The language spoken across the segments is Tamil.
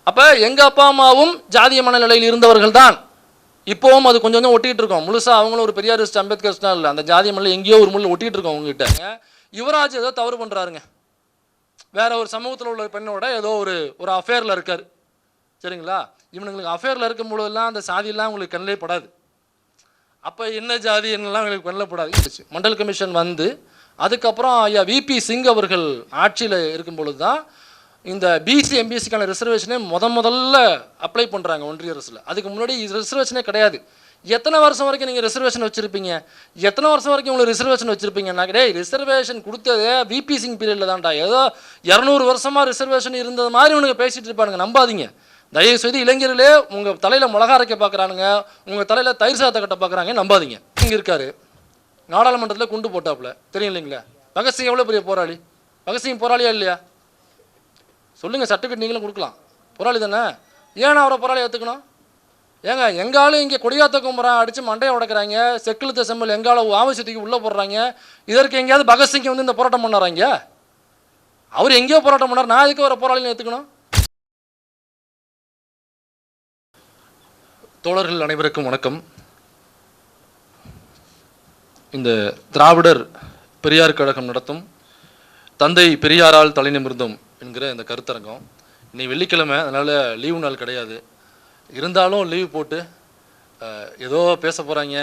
அப்போ எங்கள் அப்பா அம்மாவும் ஜாதிய மனநிலையில் இருந்தவர்கள் தான். இப்போவும் அது கொஞ்சம் கொஞ்சம் ஒட்டிகிட்டு இருக்கோம். முழுசாக அவங்களும் ஒரு பெரியாரிஸ்ட் அம்பேத்கர்ஸ்லாம் இல்லை, அந்த ஜாதிய மனநிலை எங்கேயோ ஒரு முள்ள ஒட்டிகிட்டு இருக்கோம் அவங்ககிட்ட. யுவராஜ் ஏதோ தவறு பண்ணுறாருங்க, வேற ஒரு சமூகத்தில் உள்ள பெண்ணோட ஏதோ ஒரு அஃபேரில் இருக்கார், சரிங்களா? இவனுங்களுக்கு அஃபேரில் இருக்கும் பொழுதெல்லாம் அந்த சாதியெல்லாம் உங்களுக்கு கண்ணிலே படாது. அப்போ என்ன ஜாதி என்னெல்லாம் எங்களுக்கு கண்ணில் படாது. மண்டல் கமிஷன் வந்து அதுக்கப்புறம் ஐயா விபி சிங் அவர்கள் ஆட்சியில் இருக்கும் பொழுது தான் இந்த பிசி எம்பிசிக்கான ரிசர்வேஷனே முதல்ல அப்ளை பண்ணுறாங்க ஒன்றிய அரசில். அதுக்கு முன்னாடி ரிசர்வேஷனே கிடையாது. எத்தனை வருஷம் வரைக்கும் நீங்கள் ரிசர்வேஷன் வச்சுருப்பீங்க? எத்தனை வருஷம் வரைக்கும் உங்களுக்கு ரிசர்வேஷன் வச்சுருப்பீங்கன்னா, டேய் ரிசர்வேஷன் கொடுத்ததே விபி சிங் பீரியடில் தான்டா, ஏதோ 200 வருஷமாக ரிசர்வேஷன் இருந்தது மாதிரி இவனுக்கு பேசிகிட்டு இருப்பானுங்க. நம்பாதீங்க தயவுசெய்து. இளைஞர்களே உங்கள் தலையில் மிளகா அரைக்க பார்க்குறானுங்க, உங்கள் தலையில் தயிர் சாதத்தை கட்ட பார்க்குறாங்க, நம்பாதீங்க. இங்கே இருக்காரு, நாடாளுமன்றத்தில் குண்டு போட்டாப்புல, தெரியும் இல்லைங்களா? பகத்சிங் எவ்வளோ பெரிய போராளி? பகத்சிங் போராளியா இல்லையா? சொல்லுங்கள், சர்டிஃபிகேட் நீங்களும் கொடுக்கலாம், போராளி தானே. ஏன்னா அவரை போராளி ஏற்றுக்கணும்? ஏங்க எங்காலும் இங்கே கொடியாத்த கும்புறான் அடித்து மண்டையை உடைக்கிறாங்க, செக்கிழுத்த செம்மல் எங்காலும் ஆவசியத்துக்கு உள்ளே போடுறாங்க. இதற்கு எங்கேயாவது பகத்சிங் வந்து இந்த போராட்டம் பண்ணாராங்க? அவர் எங்கேயோ போராட்டம் பண்ணார், நான் எதுக்கு அவரை போராளின்னு ஏற்றுக்கணும்? தோழர்கள் அனைவருக்கும் வணக்கம். இந்த திராவிடர் பெரியார் கழகம் நடத்தும் தந்தை பெரியாரால் தலை நிமிர்ந்தோம் என்கிற இந்த கருத்தரங்கம் இன்னைக்கு வெள்ளிக்கிழமை, அதனால் லீவு நாள் கிடையாது. இருந்தாலும் லீவ் போட்டு ஏதோ பேச போகிறாங்க,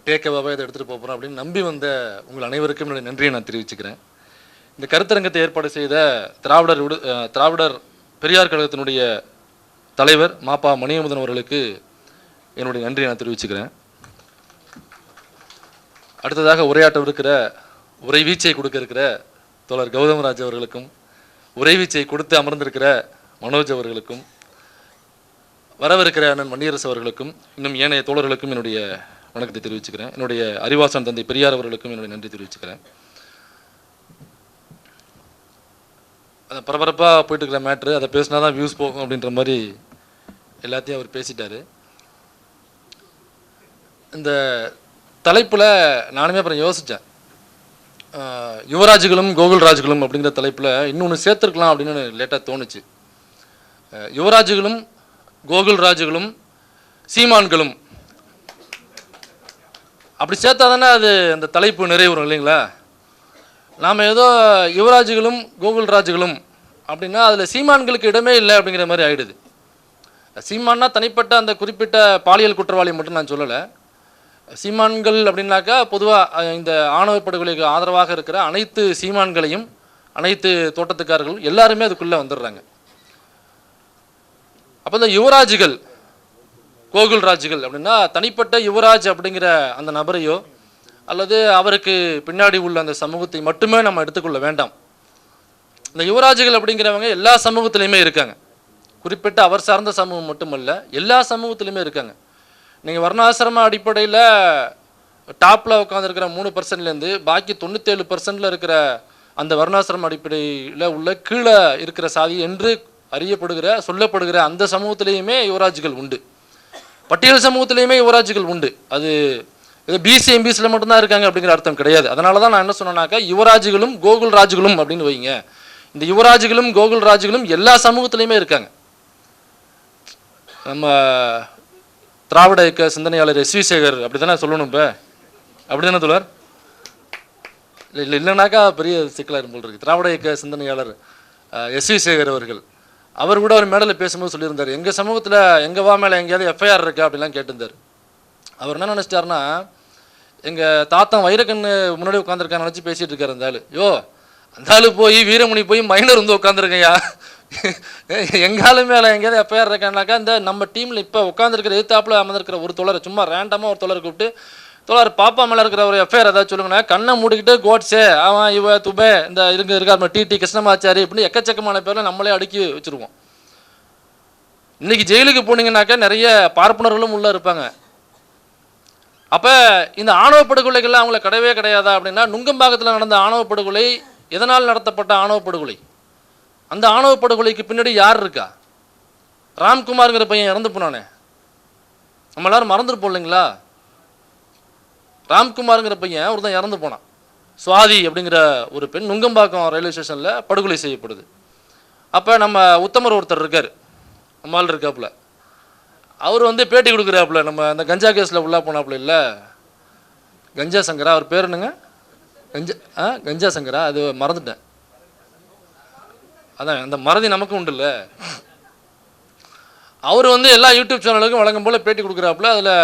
டேக்கவாக இதை எடுத்துகிட்டு போக போகிறோம் அப்படின்னு நம்பி வந்த உங்கள் அனைவருக்கும் என்னுடைய நன்றியை நான் தெரிவிச்சுக்கிறேன். இந்த கருத்தரங்கத்தை ஏற்பாடு செய்த திராவிடர் பெரியார் கழகத்தினுடைய தலைவர் மாப்பா மணியமுதன் அவர்களுக்கு என்னுடைய நன்றியை நான் தெரிவிச்சுக்கிறேன். அடுத்ததாக உரையாற்றவிருக்கிற உரைவீச்சை கொடுக்க இருக்கிற தோழர் கௌதமராஜ் அவர்களுக்கும், உரைவீச்சை கொடுத்து அமர்ந்திருக்கிற மனோஜ் அவர்களுக்கும், வரவிருக்கிற அண்ணன் மணியரசு அவர்களுக்கும், இன்னும் ஏனைய தோழர்களுக்கும் என்னுடைய வணக்கத்தை தெரிவிச்சுக்கிறேன். என்னுடைய அறிவாசன் தந்தை பெரியார் அவர்களுக்கும் என்னுடைய நன்றி தெரிவிச்சுக்கிறேன். அதை பரபரப்பாக போயிட்டு இருக்கிற மேட்ரு, அதை பேசினா தான் வியூஸ் போகும் அப்படின்ற மாதிரி எல்லாத்தையும் அவர் பேசிட்டார். இந்த தலைப்பில் நானுமே அப்புறம் யோசித்தேன், யுவராஜ்களும் கோகுல்ராஜ்களும் அப்படிங்கிற தலைப்பில் இன்னொன்று சேர்த்துருக்கலாம் அப்படின்னு லேட்டாக தோணுச்சு. யுவராஜ்களும் கோகுல்ராஜ்களும் சீமான்களும் அப்படி சேர்த்தா தானே அது அந்த தலைப்பு நிறைவுறும் இல்லைங்களா? நாம் ஏதோ யுவராஜ்களும் கோகுல்ராஜ்களும் அப்படின்னா அதில் சீமான்களுக்கு இடமே இல்லை அப்படிங்கிற மாதிரி ஆகிடுது. சீமான்னா தனிப்பட்ட அந்த குறிப்பிட்ட பாலியல் குற்றவாளி மட்டும் நான் சொல்லலை. சீமான்கள் அப்படின்னாக்கா பொதுவாக இந்த ஆணவ படுகொலைக்கு ஆதரவாக இருக்கிற அனைத்து சீமான்களையும், அனைத்து தோட்டத்துக்காரர்களும் எல்லாருமே அதுக்குள்ளே வந்துடுறாங்க. அப்போ இந்த யுவராஜ்கள் கோகுல்ராஜ்கள் அப்படின்னா தனிப்பட்ட யுவராஜ் அப்படிங்கிற அந்த நபரையோ அல்லது அவருக்கு பின்னாடி உள்ள அந்த சமூகத்தை மட்டுமே நம்ம எடுத்துக்கொள்ள வேண்டாம். இந்த யுவராஜ்கள் அப்படிங்கிறவங்க எல்லா சமூகத்திலையுமே இருக்காங்க. குறிப்பிட்ட அவர் சார்ந்த சமூகம் மட்டுமல்ல, எல்லா சமூகத்திலையுமே இருக்காங்க. நீங்கள் வர்ணாசிரம அடிப்படையில் டாப்பில் உட்காந்துருக்கிற 3%லேருந்து பாக்கி 97% இருக்கிற அந்த வர்ணாசிரம அடிப்படையில் உள்ள கீழே இருக்கிற சாதி என்று அறியப்படுகிற சொல்லப்படுகிற அந்த சமூகத்திலேயுமே யுவராஜ்கள் உண்டு. பட்டியல் சமூகத்திலேயுமே யுவராஜ்கள் உண்டு. அது இது பிசி எம்பிசியில் மட்டும்தான் இருக்காங்க அப்படிங்கிற அர்த்தம் கிடையாது. அதனால தான் நான் என்ன சொன்னேன்னாக்கா யுவராஜ்களும் கோகுல்ராஜ்களும் அப்படின்னு வைங்க. இந்த யுவராஜ்களும் கோகுல்ராஜ்களும் எல்லா சமூகத்திலையுமே இருக்காங்க. நம்ம திராவிட இயக்க சிந்தனையாளர் எஸ் வி சேகர் அப்படி தானே சொல்லணும், இப்போ அப்படி தானே தோழர்? இல்லைனாக்கா பெரிய சிக்கலாக இருக்கும் போல் இருக்குது. திராவிட இயக்க சிந்தனையாளர் எஸ் வி சேகர் அவர்கள் அவர் கூட ஒரு மேடையில் பேசும்போது சொல்லியிருந்தார், எங்கள் சமூகத்தில் எங்கள் வா மேலே எங்கேயாவது எஃப்ஐஆர் இருக்கா அப்படிலாம் கேட்டிருந்தார். அவர் என்ன நினச்சிட்டாருன்னா, எங்கள் தாத்தா வைரக்கண்ணு முன்னாடி உட்காந்துருக்கான்னு நினச்சி பேசிகிட்டு இருக்காரு. இருந்தாலும் யோ அந்த ஆளு போய் வீரமணி போய் மைனர் வந்து உட்காந்துருக்கையா, எங்காலும் மேலே எங்கேயாவது எஃப்ஐஆர் இருக்கான்னாக்கா இந்த நம்ம டீமில் இப்போ உட்காந்துருக்கிற எதிர்த்தாப்பில் அமர்ந்திருக்கிற ஒரு தோழர் சும்மா ரேண்டமாக ஒரு தோழர் கூப்பிட்டு, தோழர் பாப்பா மேலே இருக்கிற ஒரு எஃப்ஐஆர் ஏதாவது சொல்லுங்கன்னா கண்ணை மூடிக்கிட்டு கோட்ஸே அவன் இவ துபே இந்த இருக்கார் டிடி கிருஷ்ணமாச்சாரி இப்படி எக்கச்சக்கமான பேரில் நம்மளே அடுக்கி வச்சுருவோம். இன்றைக்கி ஜெயிலுக்கு போனீங்கன்னாக்கா நிறைய பார்ப்பனர்களும் உள்ளே இருப்பாங்க. அப்போ இந்த ஆணவ படுகொலைகள்லாம் அவங்கள கிடையவே கிடையாதா அப்படின்னா, நுங்கம்பாக்கத்தில் நடந்த ஆணவ படுகொலை எதனால் நடத்தப்பட்ட ஆணவ படுகொலை? அந்த ஆணவ படுகொலைக்கு பின்னாடி யார் இருக்கா? ராம்குமார்ங்கிற பையன் இறந்து போனானே, நம்ம எல்லாரும் மறந்துருப்போம் இல்லைங்களா? ராம்குமார்ங்கிற பையன் ஒருத்தன் இறந்து போனான். சுவாதி அப்படிங்கிற ஒரு பெண் நுங்கம்பாக்கம் ரயில்வே ஸ்டேஷனில் படுகொலை செய்யப்படுது. அப்போ நம்ம உத்தமர் ஒருத்தர் இருக்கார், நம்மால் இருக்காப்புல. அவர் வந்து பேட்டி கொடுக்குறாப்புல, நம்ம அந்த கஞ்சா கேஸில் உள்ளே போனாப்புல இல்லை, கஞ்சா சங்கரா அவர் பேர் என்னங்க, கஞ்சா சங்கரா, அது மறந்துட்டேன். அதான் அந்த மறதி நமக்கும் உண்டு இல்லை. அவர் வந்து எல்லா யூடியூப் சேனலுக்கும் வழங்கும் போல் பேட்டி கொடுக்குறாப்புல. அதில்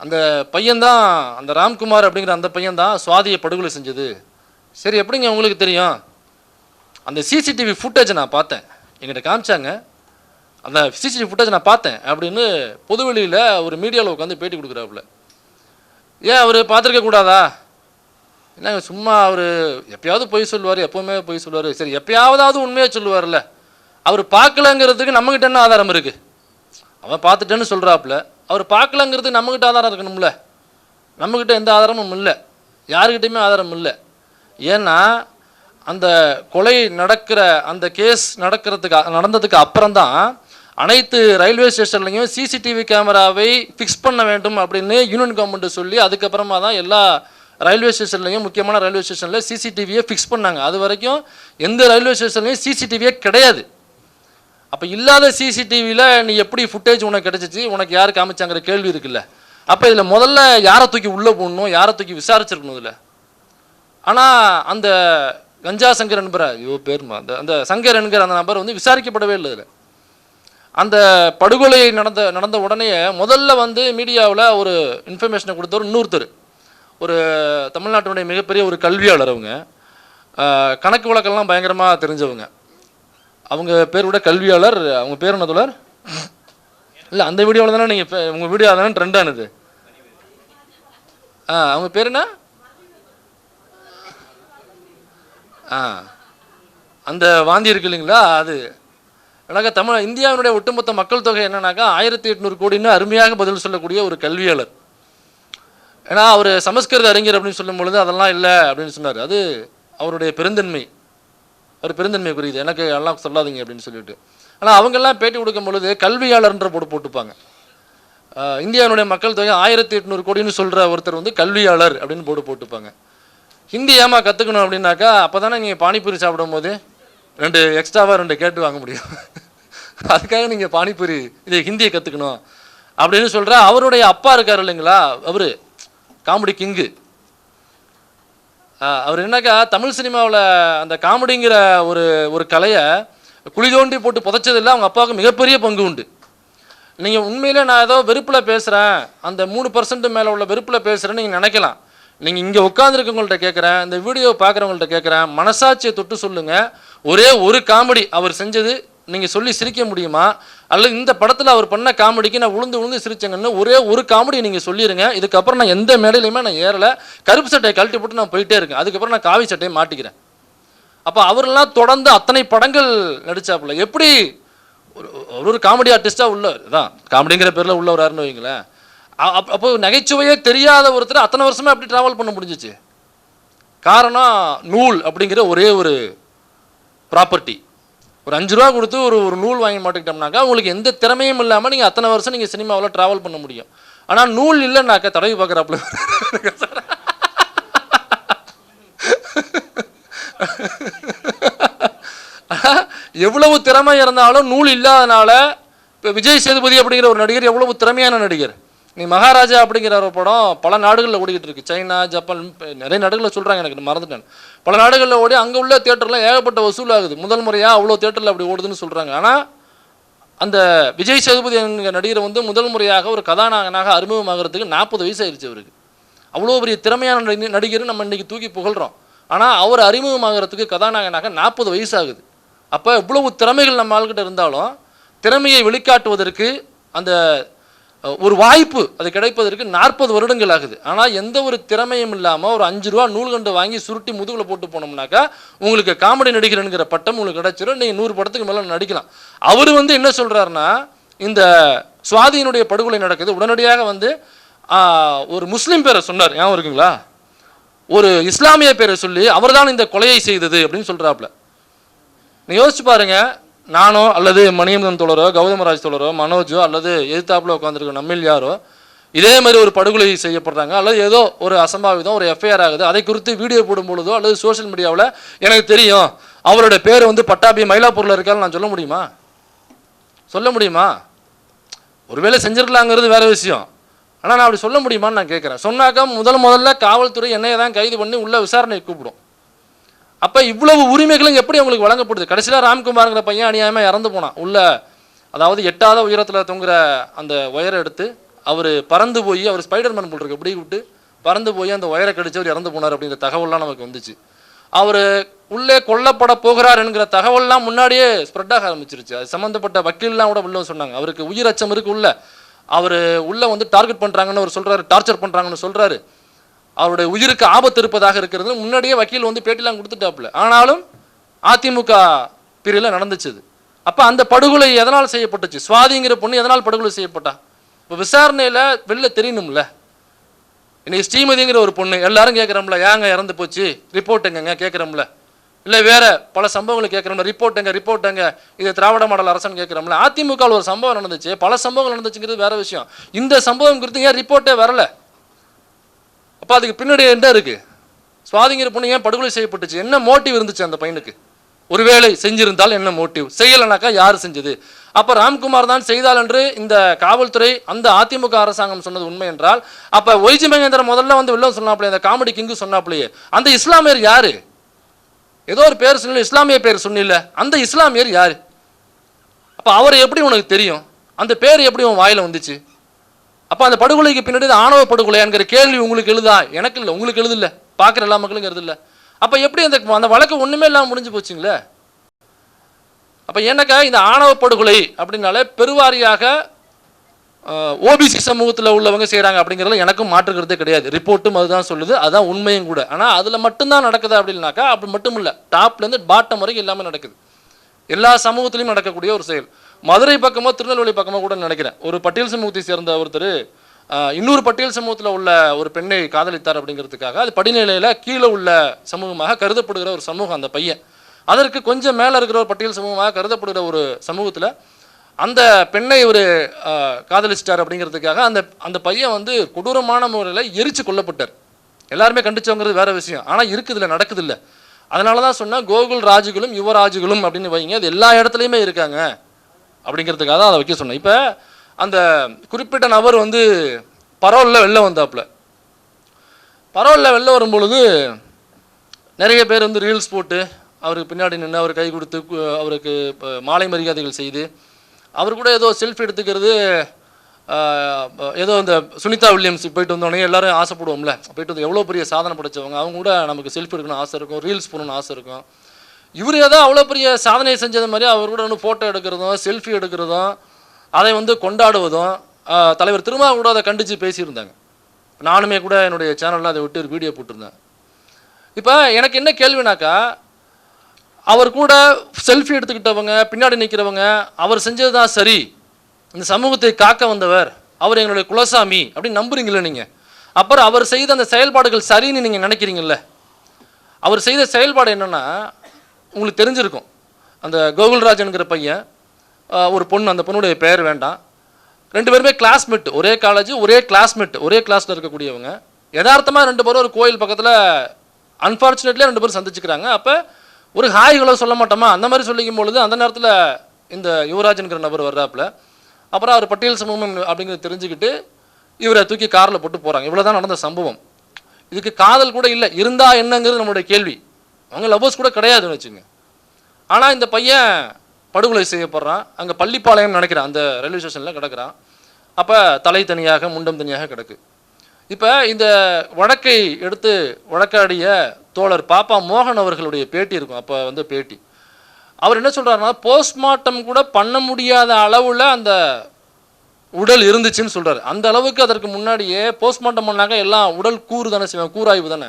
அந்த பையன்தான், அந்த ராம்குமார் அப்படிங்கிற அந்த பையன்தான் சுவாதியை படுகொலை செஞ்சது. சரி, எப்படிங்க உங்களுக்கு தெரியும்? அந்த சிசிடிவி ஃபுட்டேஜை நான் பார்த்தேன், எங்கிட்ட காமிச்சாங்க, அந்த சிசிடிவி ஃபுட்டேஜ் நான் பார்த்தேன் அப்படின்னு பொதுவெளியில் ஒரு மீடியாவில் உட்காந்து பேட்டி கொடுக்குறாப்புல. ஏன் அவர் பார்த்துருக்க கூடாதா? என்னங்க சும்மா அவர் எப்பயாவது பொய் சொல்லுவார், எப்போவுமே பொய் சொல்லுவார். சரி, எப்பயாவதாவது உண்மையாக சொல்லுவார்ல, அவர் பார்க்கலங்கிறதுக்கு நம்மகிட்ட என்ன ஆதாரம் இருக்குது? அவன் பார்த்துட்டேன்னு சொல்கிறாப்புல, அவர் பார்க்கலங்கிறதுக்கு நம்மகிட்ட ஆதாரம் இருக்கணும்ல. நம்மக்கிட்ட எந்த ஆதாரமும் இல்லை, யாருக்கிட்டையுமே ஆதாரம் இல்லை. ஏன்னா அந்த கொலை நடக்கிற அந்த கேஸ் நடந்ததுக்கு அப்புறம்தான் அனைத்து ரயில்வே ஸ்டேஷன்லையும் சிசிடிவி கேமராவை ஃபிக்ஸ் பண்ண வேண்டும் அப்படின்னு யூனியன் கவர்மெண்ட்டு சொல்லி அதுக்கப்புறமா தான் எல்லா ரயில்வே ஸ்டேஷன்லையும், முக்கியமான ரயில்வே ஸ்டேஷனில் சிசிடிவியை ஃபிக்ஸ் பண்ணாங்க. அது வரைக்கும் எந்த ரயில்வே ஸ்டேஷன்லையும் சிசிடிவியே கிடையாது. அப்போ இல்லாத சிசிடிவியில் நீ எப்படி ஃபுட்டேஜ் உனக்கு கிடச்சிச்சு, உனக்கு யார் காமிச்சாங்கிற கேள்வி இருக்குல்ல. அப்போ இதில் முதல்ல யாரை தூக்கி உள்ளே போடணும், யாரை தூக்கி விசாரிச்சிருக்கணும் இதில். ஆனால் அந்த கஞ்சா சங்கர் என்பற பேருமா அந்த சங்கர் என்கிற அந்த நபர் வந்து விசாரிக்கப்படவே இல்லை. இதில் அந்த படுகொலை நடந்த உடனே முதல்ல வந்து மீடியாவில் ஒரு இன்ஃபர்மேஷனை கொடுத்தவர் இன்னொருத்தர், ஒரு தமிழ்நாட்டினுடைய மிகப்பெரிய ஒரு கல்வியாளர். அவங்க கணக்கு வழக்கெல்லாம் பயங்கரமாக தெரிஞ்சவங்க. அவங்க பேர் கூட கல்வியாளர். அவங்க பேர் என்ன தோழர்? இல்லை, அந்த வீடியோவில் தானே நீங்கள் உங்கள் வீடியோ தானே ட்ரெண்ட் ஆனது. அவங்க பேர் என்ன? அந்த வாந்தி இருக்கு இல்லைங்களா, அது எனக்கு இந்தியாவினுடைய ஒட்டுமொத்த மக்கள் தொகை என்னன்னாக்கா 1800 கோடின்னு அருமையாக பதில் சொல்லக்கூடிய ஒரு கல்வியாளர். ஏன்னா அவர் சமஸ்கிருத அறிஞர் அப்படின்னு சொல்லும் பொழுது அதெல்லாம் இல்லை அப்படின்னு சொன்னார். அது அவருடைய பெருந்தன்மை, அவர் பெருந்தன்மை குறியுது, எனக்கு எல்லாம் சொல்லாதீங்க அப்படின்னு சொல்லிட்டு. ஆனால் அவங்கெல்லாம் பேட்டி கொடுக்கும் பொழுது கல்வியாளர்ன்ற போட்டுப்பாங்க. இந்தியாவினுடைய மக்கள் தொகை 1800 கோடின்னு சொல்கிற ஒருத்தர் வந்து கல்வியாளர் அப்படின்னு போட்டுப்பாங்க. ஹிந்தி ஏமா கற்றுக்கணும் அப்படின்னாக்கா அப்போ தானே நீங்கள் பானிபூரி சாப்பிடும் போது 2 எக்ஸ்ட்ராவாக 2 கேட்டு வாங்க முடியும். அதுக்காக நீங்கள் பானிபூரி இது ஹிந்தியை கற்றுக்கணும் அப்படின்னு சொல்கிற அவருடைய அப்பா இருக்கார் இல்லைங்களா, அவர் காமெடி கிங்கு. அவர் என்னக்கா தமிழ் சினிமாவில் அந்த காமெடிங்கிற ஒரு கலையை குழி தோண்டி போட்டு புதைச்சதில்லை. அவங்க அப்பாவுக்கு மிகப்பெரிய பங்கு உண்டு. நீங்கள் உண்மையிலே நான் ஏதோ வெறுப்பில் பேசுகிறேன், அந்த 3% மேலே உள்ள வெறுப்பில் பேசுகிறேன்னு நீங்கள் நினைக்கலாம். நீங்கள் இங்கே உட்காந்துருக்கவங்கள்ட்ட கேட்குறேன், இந்த வீடியோ பார்க்குறவங்கள்ட்ட கேட்குறேன், மனசாட்சியை தொட்டு சொல்லுங்கள், ஒரே ஒரு காமெடி அவர் செஞ்சது நீங்கள் சொல்லி சிரிக்க முடியுமா? அல்லது இந்த படத்தில் அவர் பண்ண காமெடிக்கு நான் உளுந்து சிரிச்சேங்கன்னு ஒரே ஒரு காமெடி நீங்கள் சொல்லிடுங்க. இதுக்கப்புறம் நான் எந்த மேடையிலையுமே நான் ஏறலை, கருப்பு சட்டையை கழட்டி போட்டு நான் போயிட்டே இருக்கேன், அதுக்கப்புறம் நான் காவி சட்டையை மாட்டிக்கிறேன். அப்போ அவரெல்லாம் தொடர்ந்து அத்தனை படங்கள் நடித்தாப்புல. எப்படி ஒரு காமெடி ஆர்டிஸ்டாக உள்ளவர் தான், காமெடிங்கிற பேரில் உள்ளவராருன்னு வைங்களேன். அப்போ நகைச்சுவையே தெரியாத ஒருத்தர் அத்தனை வருஷமே அப்படி ட்ராவல் பண்ண முடிஞ்சிச்சு. காரணம் நூல் அப்படிங்கிற ஒரே ஒரு ப்ராப்பர்ட்டி. ஒரு 5 ரூபா கொடுத்து ஒரு நூல் வாங்கி மாட்டிக்கிட்டோம்னாக்கா உங்களுக்கு எந்த திறமையும் இல்லாமல் நீங்கள் அத்தனை வருஷம் நீங்கள் சினிமாவில் ட்ராவல் பண்ண முடியும். ஆனால் நூல் இல்லைன்னாக்கா தடவி பார்க்குறாப்புல எவ்வளவு திறமை இருந்தாலும் நூல் இல்லாதனால இப்போ விஜய் சேதுபதி அப்படிங்கிற ஒரு நடிகர் எவ்வளவு திறமையான நடிகர். நீ மகாராஜா அப்படிங்கிற ஒரு படம் பல நாடுகளில் ஓடிக்கிட்டு இருக்கு, சைனா, ஜப்பான், நிறைய நாடுகளில் சொல்கிறாங்க, எனக்கு மறந்துட்டேன். பல நாடுகளில் ஓடி அங்கே உள்ள தியேட்டர்லாம் ஏகப்பட்ட வசூல் ஆகுது. முதல் முறையாக அவ்வளோ தியேட்டரில் அப்படி ஓடுதுன்னு சொல்கிறாங்க. ஆனால் அந்த விஜய் சேதுபதி என்கிற நடிகர் வந்து முதல் முறையாக ஒரு கதாநாயகனாக அறிமுகமாகிறதுக்கு 40 வயசு ஆயிடுச்சு அவருக்கு. அவ்வளோ பெரிய திறமையான நடிகர் நம்ம இன்றைக்கி தூக்கி புகழ்கிறோம். ஆனால் அவர் அறிமுகமாகிறதுக்கு கதாநாயகனாக 40 வயசு ஆகுது. அப்போ இவ்வளவு திறமைகள் நம்ம ஆள்கிட்ட இருந்தாலும் திறமையை வெளிக்காட்டுவதற்கு அந்த ஒரு வாய்ப்பு அது கிடைப்பதற்கு 40 வருடங்கள் ஆகுது. ஆனால் எந்த ஒரு திறமையும் இல்லாமல் ஒரு 5 ரூபா நூல்கண்டு வாங்கி சுருட்டி முதுகில் போட்டு போனோம்னாக்கா உங்களுக்கு காமெடி நடிகர்ங்கிற பட்டம் உங்களுக்கு கிடைச்சிடும், நீங்கள் 100 படத்துக்கு மேலே நடிக்கலாம். அவர் வந்து என்ன சொல்கிறாருன்னா, இந்த சுவாதியினுடைய படுகொலை நடக்குது, உடனடியாக வந்து ஒரு முஸ்லீம் பேரை சொன்னார், ஞாபகம் இருக்குங்களா, ஒரு இஸ்லாமிய பேரை சொல்லி அவர் தான் இந்த கொலையை செய்தது அப்படின்னு சொல்கிறாப்புல. நீங்கள் யோசிச்சு பாருங்கள், நானோ அல்லது மணியந்தன் தோழரோ, கௌதமராஜ் தோழரோ, மனோஜோ அல்லது எதிர்த்தாப்பில் உட்காந்துருக்க நம்மில் யாரோ இதே மாதிரி ஒரு படுகொலை செய்யப்படுறாங்க, அல்லது ஏதோ ஒரு அசம்பாவிதம் ஒரு எஃப்ஐஆர் ஆகுது, அதை குறித்து வீடியோ போடும் பொழுதோ அல்லது சோஷியல் மீடியாவில் எனக்கு தெரியும் அவருடைய பேர் வந்து பட்டாபி மயிலாப்பூரில் இருக்கான்னு நான் சொல்ல முடியுமா? சொல்ல முடியுமா? ஒருவேளை செஞ்சிருக்கலாங்கிறது வேற விஷயம். ஆனால் நான் அப்படி சொல்ல முடியுமான்னு நான் கேட்குறேன். சொன்னாக்கா முதல்ல காவல்துறை என்னையை தான் கைது பண்ணி உள்ள விசாரணை கூப்பிடும். அப்போ இவ்வளவு உரிமைகளும் எப்படி அவங்களுக்கு வழங்கப்படுது? கடைசியில் ராம்குமார்ங்கிற பையன் அநியாயமாக இறந்து போனான் உள்ள. அதாவது 8வது உயரத்தில் தொங்குற அந்த ஒயரை எடுத்து அவர் பறந்து போய், அவர் ஸ்பைடர்மேன் போல் இருக்கு, எப்படி விட்டு பறந்து போய் அந்த ஒயரை கடிச்சு அவர் இறந்து போனார் அப்படிங்கிற தகவல்லாம் நமக்கு வந்துச்சு. அவர் உள்ளே கொல்லப்பட போகிறார் என்கிற தகவல்லாம் முன்னாடியே ஸ்ப்ரெட் ஆக ஆரம்பிச்சிருச்சு. அது சம்மந்தப்பட்ட வக்கீல்லாம் கூட உள்ள சொன்னாங்க, அவருக்கு உயிர் அச்சம் இருக்கு உள்ள, அவர் உள்ள வந்து டார்கெட் பண்ணுறாங்கன்னு அவர் சொல்கிறாரு, டார்ச்சர் பண்ணுறாங்கன்னு சொல்கிறாரு, அவருடைய உயிருக்கு ஆபத்து இருப்பதாக இருக்கிறது முன்னாடியே வக்கீல் வந்து பேட்டிலாம் கொடுத்துட்டாப்புல. ஆனாலும் அதிமுக பிரிவில் நடந்துச்சு. அப்போ அந்த படுகொலை எதனால் செய்யப்பட்டுச்சு? சுவாதிங்கிற பொண்ணு எதனால் படுகொலை செய்யப்பட்டா? இப்போ விசாரணையில் வெளில தெரியணும்ல. இன்னைக்கு ஸ்ரீமதிங்கிற ஒரு பொண்ணு எல்லாரும் கேட்குறோம்ல, ஏங்க இறந்து போச்சு, ரிப்போர்ட் எங்கங்க கேட்குறோம்ல, இல்லை வேற பல சம்பவங்களை கேட்குறோம்ல, ரிப்போர்ட் எங்க இது திராவிட மாடல் அரசன் கேட்குறோம்ல. அதிமுகவில் ஒரு சம்பவம் நடந்துச்சு, பல சம்பவங்கள் நடந்துச்சுங்கிறது வேற விஷயம். இந்த சம்பவம் குறித்து ஏன் ரிப்போர்ட்டே வரல? அப்போ அதுக்கு பின்னாடி என்ன இருக்கு? சுவாதிங்கிற பொண்ணு ஏன் படுகொலை செய்யப்பட்டுச்சு? என்ன மோட்டிவ் இருந்துச்சு அந்த பையனுக்கு? ஒருவேளை செஞ்சிருந்தால் என்ன மோட்டிவ்? செய்யலைனாக்கா யார் செஞ்சது? அப்போ ராம்குமார் தான் செய்தால் என்று இந்த காவல்துறை அந்த அதிமுக அரசாங்கம் சொன்னது உண்மை என்றால், அப்போ ஒய்ஜி மகேந்திரன் முதல்ல வந்து வெளில சொன்னாப்லையே, இந்த காமெடி கிங்கு சொன்னாப்லையே, அந்த இஸ்லாமியர் யாரு? ஏதோ ஒரு பேர் சொன்ன, இஸ்லாமிய பேர் சொன்னில்ல, அந்த இஸ்லாமியர் யாரு? அப்போ அவரை எப்படி உனக்கு தெரியும்? அந்த பேர் எப்படி உன் வாயில வந்துச்சு? அப்போ அந்த படுகொலைக்கு பின்னாடி ஆணவ படுகொலை என்கிற கேள்வி உங்களுக்கு எழுதா? எனக்கு இல்லை, உங்களுக்கு எழுதில்ல, பார்க்குற எல்லா மக்களுக்கும் எழுதில்ல. அப்போ எப்படி அந்த வழக்கு ஒன்றுமே இல்லாமல் முடிஞ்சு போச்சுங்களே? அப்போ என்னக்கா இந்த ஆணவ படுகொலை அப்படின்னாலே பெருவாரியாக ஓபிசி சமூகத்தில் உள்ளவங்க செய்கிறாங்க அப்படிங்கிறதுல எனக்கும் மாற்றுக்கிறதே கிடையாது. ரிப்போர்ட்டும் அதுதான் சொல்லுது, அதுதான் உண்மையும் கூட. ஆனால் அதில் மட்டும்தான் நடக்குது அப்படின்னாக்கா அப்படி மட்டும் இல்லை, டாப்லேருந்து பாட்டம் வரைக்கும் எல்லாமே நடக்குது. எல்லா சமூகத்திலையும் நடக்கக்கூடிய ஒரு செயல். மதுரை பக்கமோ திருநெல்வேலி பக்கமோ கூட நினைக்கிறேன், ஒரு பட்டியல் சமூகத்தை சேர்ந்த ஒருத்தர் இன்னொரு பட்டியல் சமூகத்தில் உள்ள ஒரு பெண்ணை காதலித்தார் அப்படிங்கிறதுக்காக அது படிநிலையில் கீழே உள்ள சமூகமாக கருதப்படுகிற ஒரு சமூகம் அந்த பையன். அதற்கு கொஞ்சம் மேலே இருக்கிற ஒரு பட்டியல் சமூகமாக கருதப்படுகிற ஒரு சமூகத்தில் அந்த பெண்ணை ஒரு காதலிச்சிட்டார் அப்படிங்கிறதுக்காக அந்த பையன் வந்து கொடூரமான முறையில் எரிச்சு கொல்லப்பட்டார். எல்லாருமே கண்டிச்சவங்கிறது வேற விஷயம், ஆனால் இருக்குதுல்ல, நடக்குதில்ல. அதனால தான் சொன்னால் கோகுல் ராஜுகளும் யுவராஜுகளும் அப்படின்னு வைங்க, அது எல்லா இடத்துலையுமே இருக்காங்க அப்படிங்கிறதுக்காக தான் அதை வைக்க சொன்னேன். இப்போ அந்த குறிப்பிட்ட நபர் வந்து பரோலில் வெளில வந்தாப்புல. பரோலில் வெளில வரும்பொழுது நிறைய பேர் வந்து ரீல்ஸ் போட்டு அவருக்கு பின்னாடி நின்று அவர் கை கொடுத்து அவருக்கு மாலை மரியாதைகள் செய்து அவர் கூட ஏதோ செல்ஃபி எடுத்துக்கிறது. ஏதோ இந்த சுனிதா வில்லியம்ஸ் போயிட்டு வந்தோடனே எல்லாரும் ஆசைப்படுவோம்ல, போயிட்டு வந்து எவ்வளோ பெரிய சாதனை படைச்சவங்க, அவங்க கூட நமக்கு செல்ஃபி எடுக்கணும்னு ஆசை இருக்கும், ரீல்ஸ் போகணுன்னு ஆசை இருக்கும். இவர் ஏதோ அவ்வளோ பெரிய சாதனை செஞ்சது மாதிரி அவர் கூட வந்து ஃபோட்டோ எடுக்கிறதும் செல்ஃபி எடுக்கிறதும் அதை வந்து கொண்டாடுவதும் தலைவர் திரும்ப கூட அதை கண்டித்து பேசியிருந்தாங்க. நானுமே கூட என்னுடைய சேனலில் அதை விட்டு ஒரு வீடியோ போட்டிருந்தேன். இப்போ எனக்கு என்ன கேள்வினாக்கா, அவர் கூட செல்ஃபி எடுத்துக்கிட்டவங்க பின்னாடி நிற்கிறவங்க அவர் செஞ்சது தான் சரி, இந்த சமூகத்தை காக்க வந்தவர், அவர் எங்களுடைய குலசாமி அப்படின்னு நம்புறீங்களே நீங்கள். அப்புறம் அவர் செய்த அந்த செயல்பாடுகள் சரின்னு நீங்கள் நினைக்கிறீங்கல்ல. அவர் செய்த செயல்பாடு என்னென்னா உங்களுக்கு தெரிஞ்சிருக்கும். அந்த கோகுல்ராஜனுங்கிற பையன் ஒரு பொண்ணு, அந்த பொண்ணுடைய பெயர் வேண்டாம், 2 பேருமே கிளாஸ்மேட், ஒரே காலேஜ் ஒரே கிளாஸ்மேட், ஒரே கிளாஸில் இருக்கக்கூடியவங்க. யதார்த்தமாக 2 பேரும் ஒரு கோயில் பக்கத்தில் அன்ஃபார்ச்சுனேட்லி 2 பேரும் சந்திச்சுக்கிறாங்க. அப்போ ஒரு ஹாய்களோ சொல்ல மாட்டோமா, அந்த மாதிரி சொல்லிக்கும் பொழுது அந்த நேரத்தில் இந்த யுவராஜனுங்கிற நபர் வர்றாப்புல. அப்புறம் அவர் பட்டியல் சமூகம் அப்படிங்கிறத தெரிஞ்சுக்கிட்டு இவரை தூக்கி காரில் போட்டு போகிறாங்க. இவ்வளோ தான் நடந்த சம்பவம். இதுக்கு காதல் கூட இல்லை, இருந்தா என்னங்கிறது நம்மளுடைய கேள்வி. அவங்க லவ்வர்ஸ் கூட கிடையாதுன்னு வச்சுங்க. ஆனால் இந்த பையன் படுகொலை செய்யப்படுறான். அங்கே பள்ளிப்பாளையம் நினைக்கிறான், அந்த ரயில்வே ஸ்டேஷனில் கிடக்கிறான். அப்போ தலை தனியாக முண்டம் தனியாக கிடக்கு. இப்போ இந்த வழக்கை எடுத்து வழக்காடிய தோழர் பாப்பா மோகன் அவர்களுடைய பேட்டி இருக்கும். அப்போ வந்து பேட்டி அவர் என்ன சொல்கிறாருன்னா, போஸ்ட்மார்ட்டம் கூட பண்ண முடியாத அளவில் அந்த உடல் இருந்துச்சுன்னு சொல்கிறார். அந்த அளவுக்கு அதற்கு முன்னாடியே போஸ்ட்மார்ட்டம் பண்ணாங்க, எல்லாம் உடல் கூறு தானே செய்வாங்க, கூறாய்வு தானே,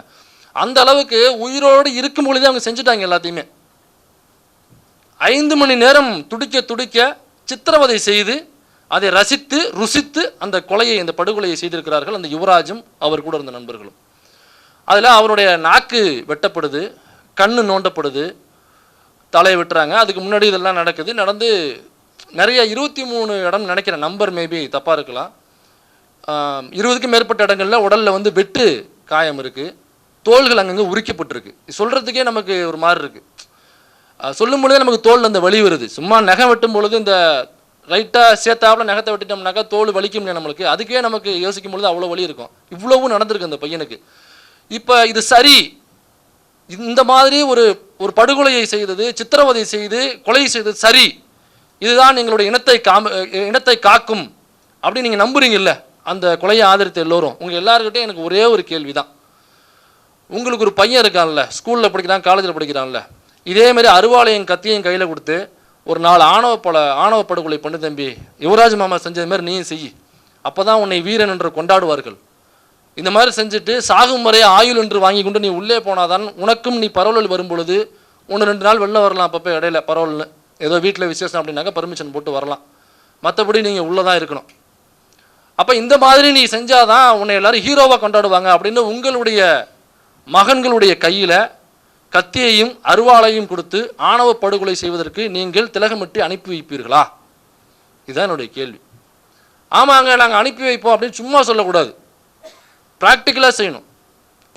அந்த அளவுக்கு உயிரோடு இருக்கும் பொழுதே அவங்க செஞ்சுட்டாங்க எல்லாத்தையுமே. 5 மணி நேரம் துடிக்க துடிக்க சித்திரவதை செய்து அதை ரசித்து ருசித்து அந்த கொலையை, அந்த படுகொலையை செய்திருக்கிறார்கள் அந்த யுவராஜும் அவர் கூட இருந்த நண்பர்களும். அதில் அவருடைய நாக்கு வெட்டப்படுது, கண்ணு நோண்டப்படுது, தலையை வெட்டுறாங்க. அதுக்கு முன்னாடி இதெல்லாம் நடந்து நிறைய 23 இடம் நினைக்கிறேன், நம்பர் மேபி தப்பாக இருக்கலாம், 20க்கும் மேற்பட்ட இடங்களில் உடலில் வந்து வெட்டு காயம் இருக்குது, தோள்கள் அங்கங்கே உரிக்கப்பட்டிருக்கு. சொல்கிறதுக்கே நமக்கு ஒரு மாதிரி இருக்குது. சொல்லும் பொழுதே நமக்கு தோல் அந்த வலி வருது. சும்மா நகம் வெட்டும் பொழுது இந்த ரைட்டாக சேர்த்தாப்புல நகத்தை வெட்டிட்டோம்னாக்கா தோல் வலிக்கும் நம்மளுக்கு. அதுக்கே நமக்கு யோசிக்கும் பொழுது அவ்வளோ வலி இருக்கும். இவ்வளவும் நடந்திருக்கு அந்த பையனுக்கு. இப்போ இது சரி, இந்த மாதிரி ஒரு ஒரு படுகொலையை செய்தது, சித்திரவதை செய்து கொலை செய்தது சரி, இதுதான் எங்களுடைய இனத்தை காக்கும் அப்படின்னு நீங்கள் நம்புறீங்கல்ல அந்த கொலையை ஆதரித்த எல்லோரும்? உங்கள் எல்லாருக்கிட்டையும் எனக்கு ஒரே ஒரு கேள்வி தான். உங்களுக்கு ஒரு பையன் இருக்கான்ல, ஸ்கூலில் படிக்கிறான், காலேஜில் படிக்கிறான்ல, இதேமாரி அருவாளையும் கத்தியையும் கையில் கொடுத்து ஒரு 4 ஆணவ படுகொலை பண்ணு தம்பி, யுவராஜ் மாமா செஞ்சது மாதிரி நீயும் செய், அப்போ தான் உன்னை வீரன் என்று கொண்டாடுவார்கள். இந்த மாதிரி செஞ்சுட்டு சாகும் வரை ஆயுள் என்று வாங்கி கொண்டு நீ உள்ளே போனாதான் உனக்கும் நீ பரவல் வரும் பொழுது 1-2 நாள் வெளில வரலாம். அப்பப்போ இடையில பரவல்னு ஏதோ வீட்டில் விசேஷம் அப்படின்னாக்கா பர்மிஷன் போட்டு வரலாம். மற்றபடி நீங்கள் உள்ளே தான் இருக்கணும். அப்போ இந்த மாதிரி நீ செஞ்சாதான் உன்னை எல்லாரும் ஹீரோவாக கொண்டாடுவாங்க அப்படின்னு உங்களுடைய மகன்களுடைய கையில் கத்தியையும் அருவாளையும் கொடுத்து ஆணவ படுகொலை செய்வதற்கு நீங்கள் திலகமிட்டு அனுப்பி வைப்பீர்களா? இதுதான் என்னுடைய கேள்வி. ஆமாங்க நாங்கள் அனுப்பி வைப்போம் அப்படின்னு சும்மா சொல்லக்கூடாது, ப்ராக்டிக்கலாக செய்யணும்.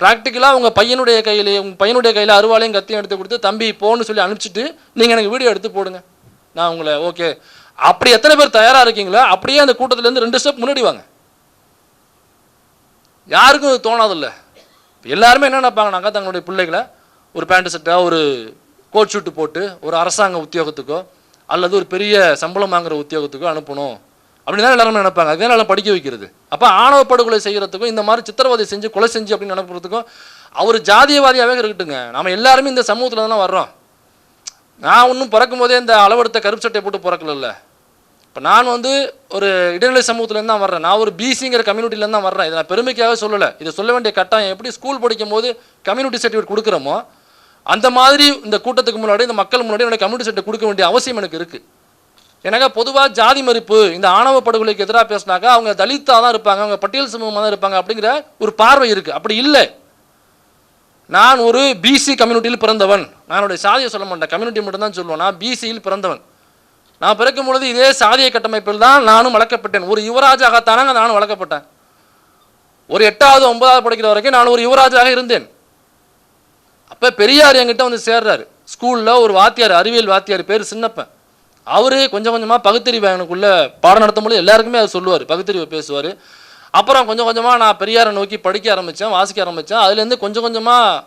ப்ராக்டிக்கலாக உங்கள் பையனுடைய கையில் அருவாளையும் கத்தியும் எடுத்து கொடுத்து தம்பி போன்னு சொல்லி அனுப்பிச்சிட்டு நீங்கள் எனக்கு வீடியோ எடுத்து போடுங்க, நான் உங்களை ஓகே. அப்படி எத்தனை பேர் தயாராக இருக்கீங்களோ அப்படியே அந்த கூட்டத்திலேருந்து 2 ஸ்டெப் முன்னாடி வாங்க. யாருக்கும் அது தோணாதில்ல. எல்லாருமே என்ன நினைப்பாங்கனாக்கா தங்களுடைய பிள்ளைகளை ஒரு பேண்ட் சட்டாக ஒரு கோட் ஷூட்டு போட்டு ஒரு அரசாங்க உத்தியோகத்துக்கோ அல்லது ஒரு பெரிய சம்பளம் வாங்குகிற உத்தியோகத்துக்கோ அனுப்பணும் அப்படின்னு தான் எல்லாருமே நினைப்பாங்க. அதுதான் எல்லாம் படிக்க வைக்கிறது. அப்போ ஆணவ படுகொலை செய்கிறதுக்கும் இந்த மாதிரி சித்திரவதை செஞ்சு கொலை செஞ்சு அப்படின்னு நினைக்கிறதுக்கும் அவர் ஜாதியவாதியாகவே இருக்கட்டுங்க. நம்ம எல்லாருமே இந்த சமூகத்தில் தானே வர்றோம். நான் ஒன்றும் பிறக்கும் போதே இந்த அளவெடுத்த கருப்பு சட்டையை போட்டு பிறக்கல. இப்போ நான் ஒரு இடைநிலை சமூகத்துலேருந்து தான் வர்றேன். நான் ஒரு பிசிங்கிற கம்யூனிட்டிலேருந்து தான் வர்றேன். இதை நான் பெருமைக்காக சொல்லலை, இதை சொல்ல வேண்டிய கட்டாயம். எப்படி ஸ்கூல் படிக்கும் போது கம்யூனிட்டி சர்டிஃபிகேட் கொடுக்குறோமோ அந்த மாதிரி இந்த கூட்டத்துக்கு முன்னாடி இந்த மக்கள் முன்னாடி என்னோட கம்யூனிட்டி சர்டிஃபிகேட் கொடுக்க வேண்டிய அவசியம் எனக்கு இருக்குது. எனக்கு பொதுவாக ஜாதி மறுப்பு இந்த ஆணவ படுகொலைக்கு எதிராக பேசினாக்கா அவங்க தலித்தாக தான் இருப்பாங்க, அவங்க பட்டியல் சமூகமாக தான் இருப்பாங்க அப்படிங்கிற ஒரு பார்வை இருக்குது. அப்படி இல்லை. நான் ஒரு பிசி கம்யூனிட்டியில் பிறந்தவன். நான் என்னுடைய சாதியை சொல்ல மாட்டேன், கம்யூனிட்டி மட்டும் தான் சொல்லுவேன். நான் பிசியில் பிறந்தவன். நான் பிறக்கும் பொழுது இதே சாதிய கட்டமைப்பில் தான் நானும் வளர்க்கப்பட்டேன். ஒரு யுவராஜாகத்தானாங்க நானும் வளர்க்கப்பட்டேன். ஒரு 8வது 9வது படிக்கிற வரைக்கும் நான் ஒரு யுவராஜாக இருந்தேன். அப்போ பெரியார் என்கிட்ட சேர்றாரு. ஸ்கூலில் ஒரு வாத்தியார், அறிவியல் வாத்தியார், பேர் சின்னப்பன். அவர் கொஞ்சம் கொஞ்சமாக பகுத்தறிவு எனக்குள்ளே பாடம் நடத்தும் பொழுது எல்லாருக்குமே அது சொல்லுவார், பகுத்தறிவை பேசுவார். அப்புறம் கொஞ்சம் கொஞ்சமாக நான் பெரியாரை நோக்கி படிக்க ஆரம்பித்தேன், வாசிக்க ஆரம்பித்தேன். அதுலேருந்து கொஞ்சம் கொஞ்சமாக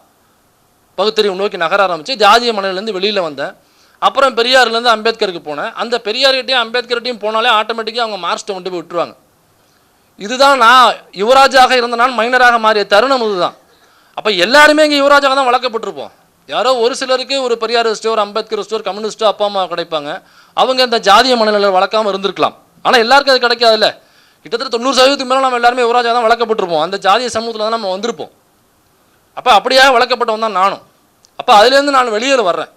பகுத்தறிவு நோக்கி நகர ஆரம்பித்து ஜாதிய மனநிலேருந்து வெளியில் வந்தேன். அப்புறம் பெரியார்லேருந்து அம்பேத்கருக்கு போனேன். அந்த பெரியார்கிட்டையும் அம்பேத்கர்கிட்டையும் போனாலே ஆட்டோமேட்டிக்காக அவங்க மார்க்ஸ்ட்டை கொண்டு போய் விட்டுருவாங்க. இதுதான் நான் யுவராஜாக இருந்த நான் மைனராக மாறிய தருணம் இதுதான். அப்போ எல்லாருமே இங்கே யுவராஜாக தான் வளர்க்கப்பட்டிருப்போம். யாரோ ஒரு சிலருக்கு ஒரு பெரியார் ஸ்டோ, ஒரு அம்பேத்கர் ஸ்டோ, ஒரு கம்யூனிஸ்டோ அப்பா அம்மா கிடைப்பாங்க. அவங்க இந்த ஜாதிய மனநிலை வளர்க்காமல் இருந்திருக்கலாம். ஆனால் எல்லாருக்கும் அது கிடைக்காதுல்ல. கிட்டத்தட்ட 90% மேலே நம்ம எல்லாருமே யுவராஜாக தான் வளர்க்கப்பட்டிருப்போம். அந்த ஜாதிய சமூகத்தில் தான் நம்ம வந்திருப்போம். அப்போ அப்படியாக வளர்க்கப்பட்டவன் தான் நானும். அப்போ அதுலேருந்து நான் வெளியே வர்றேன்.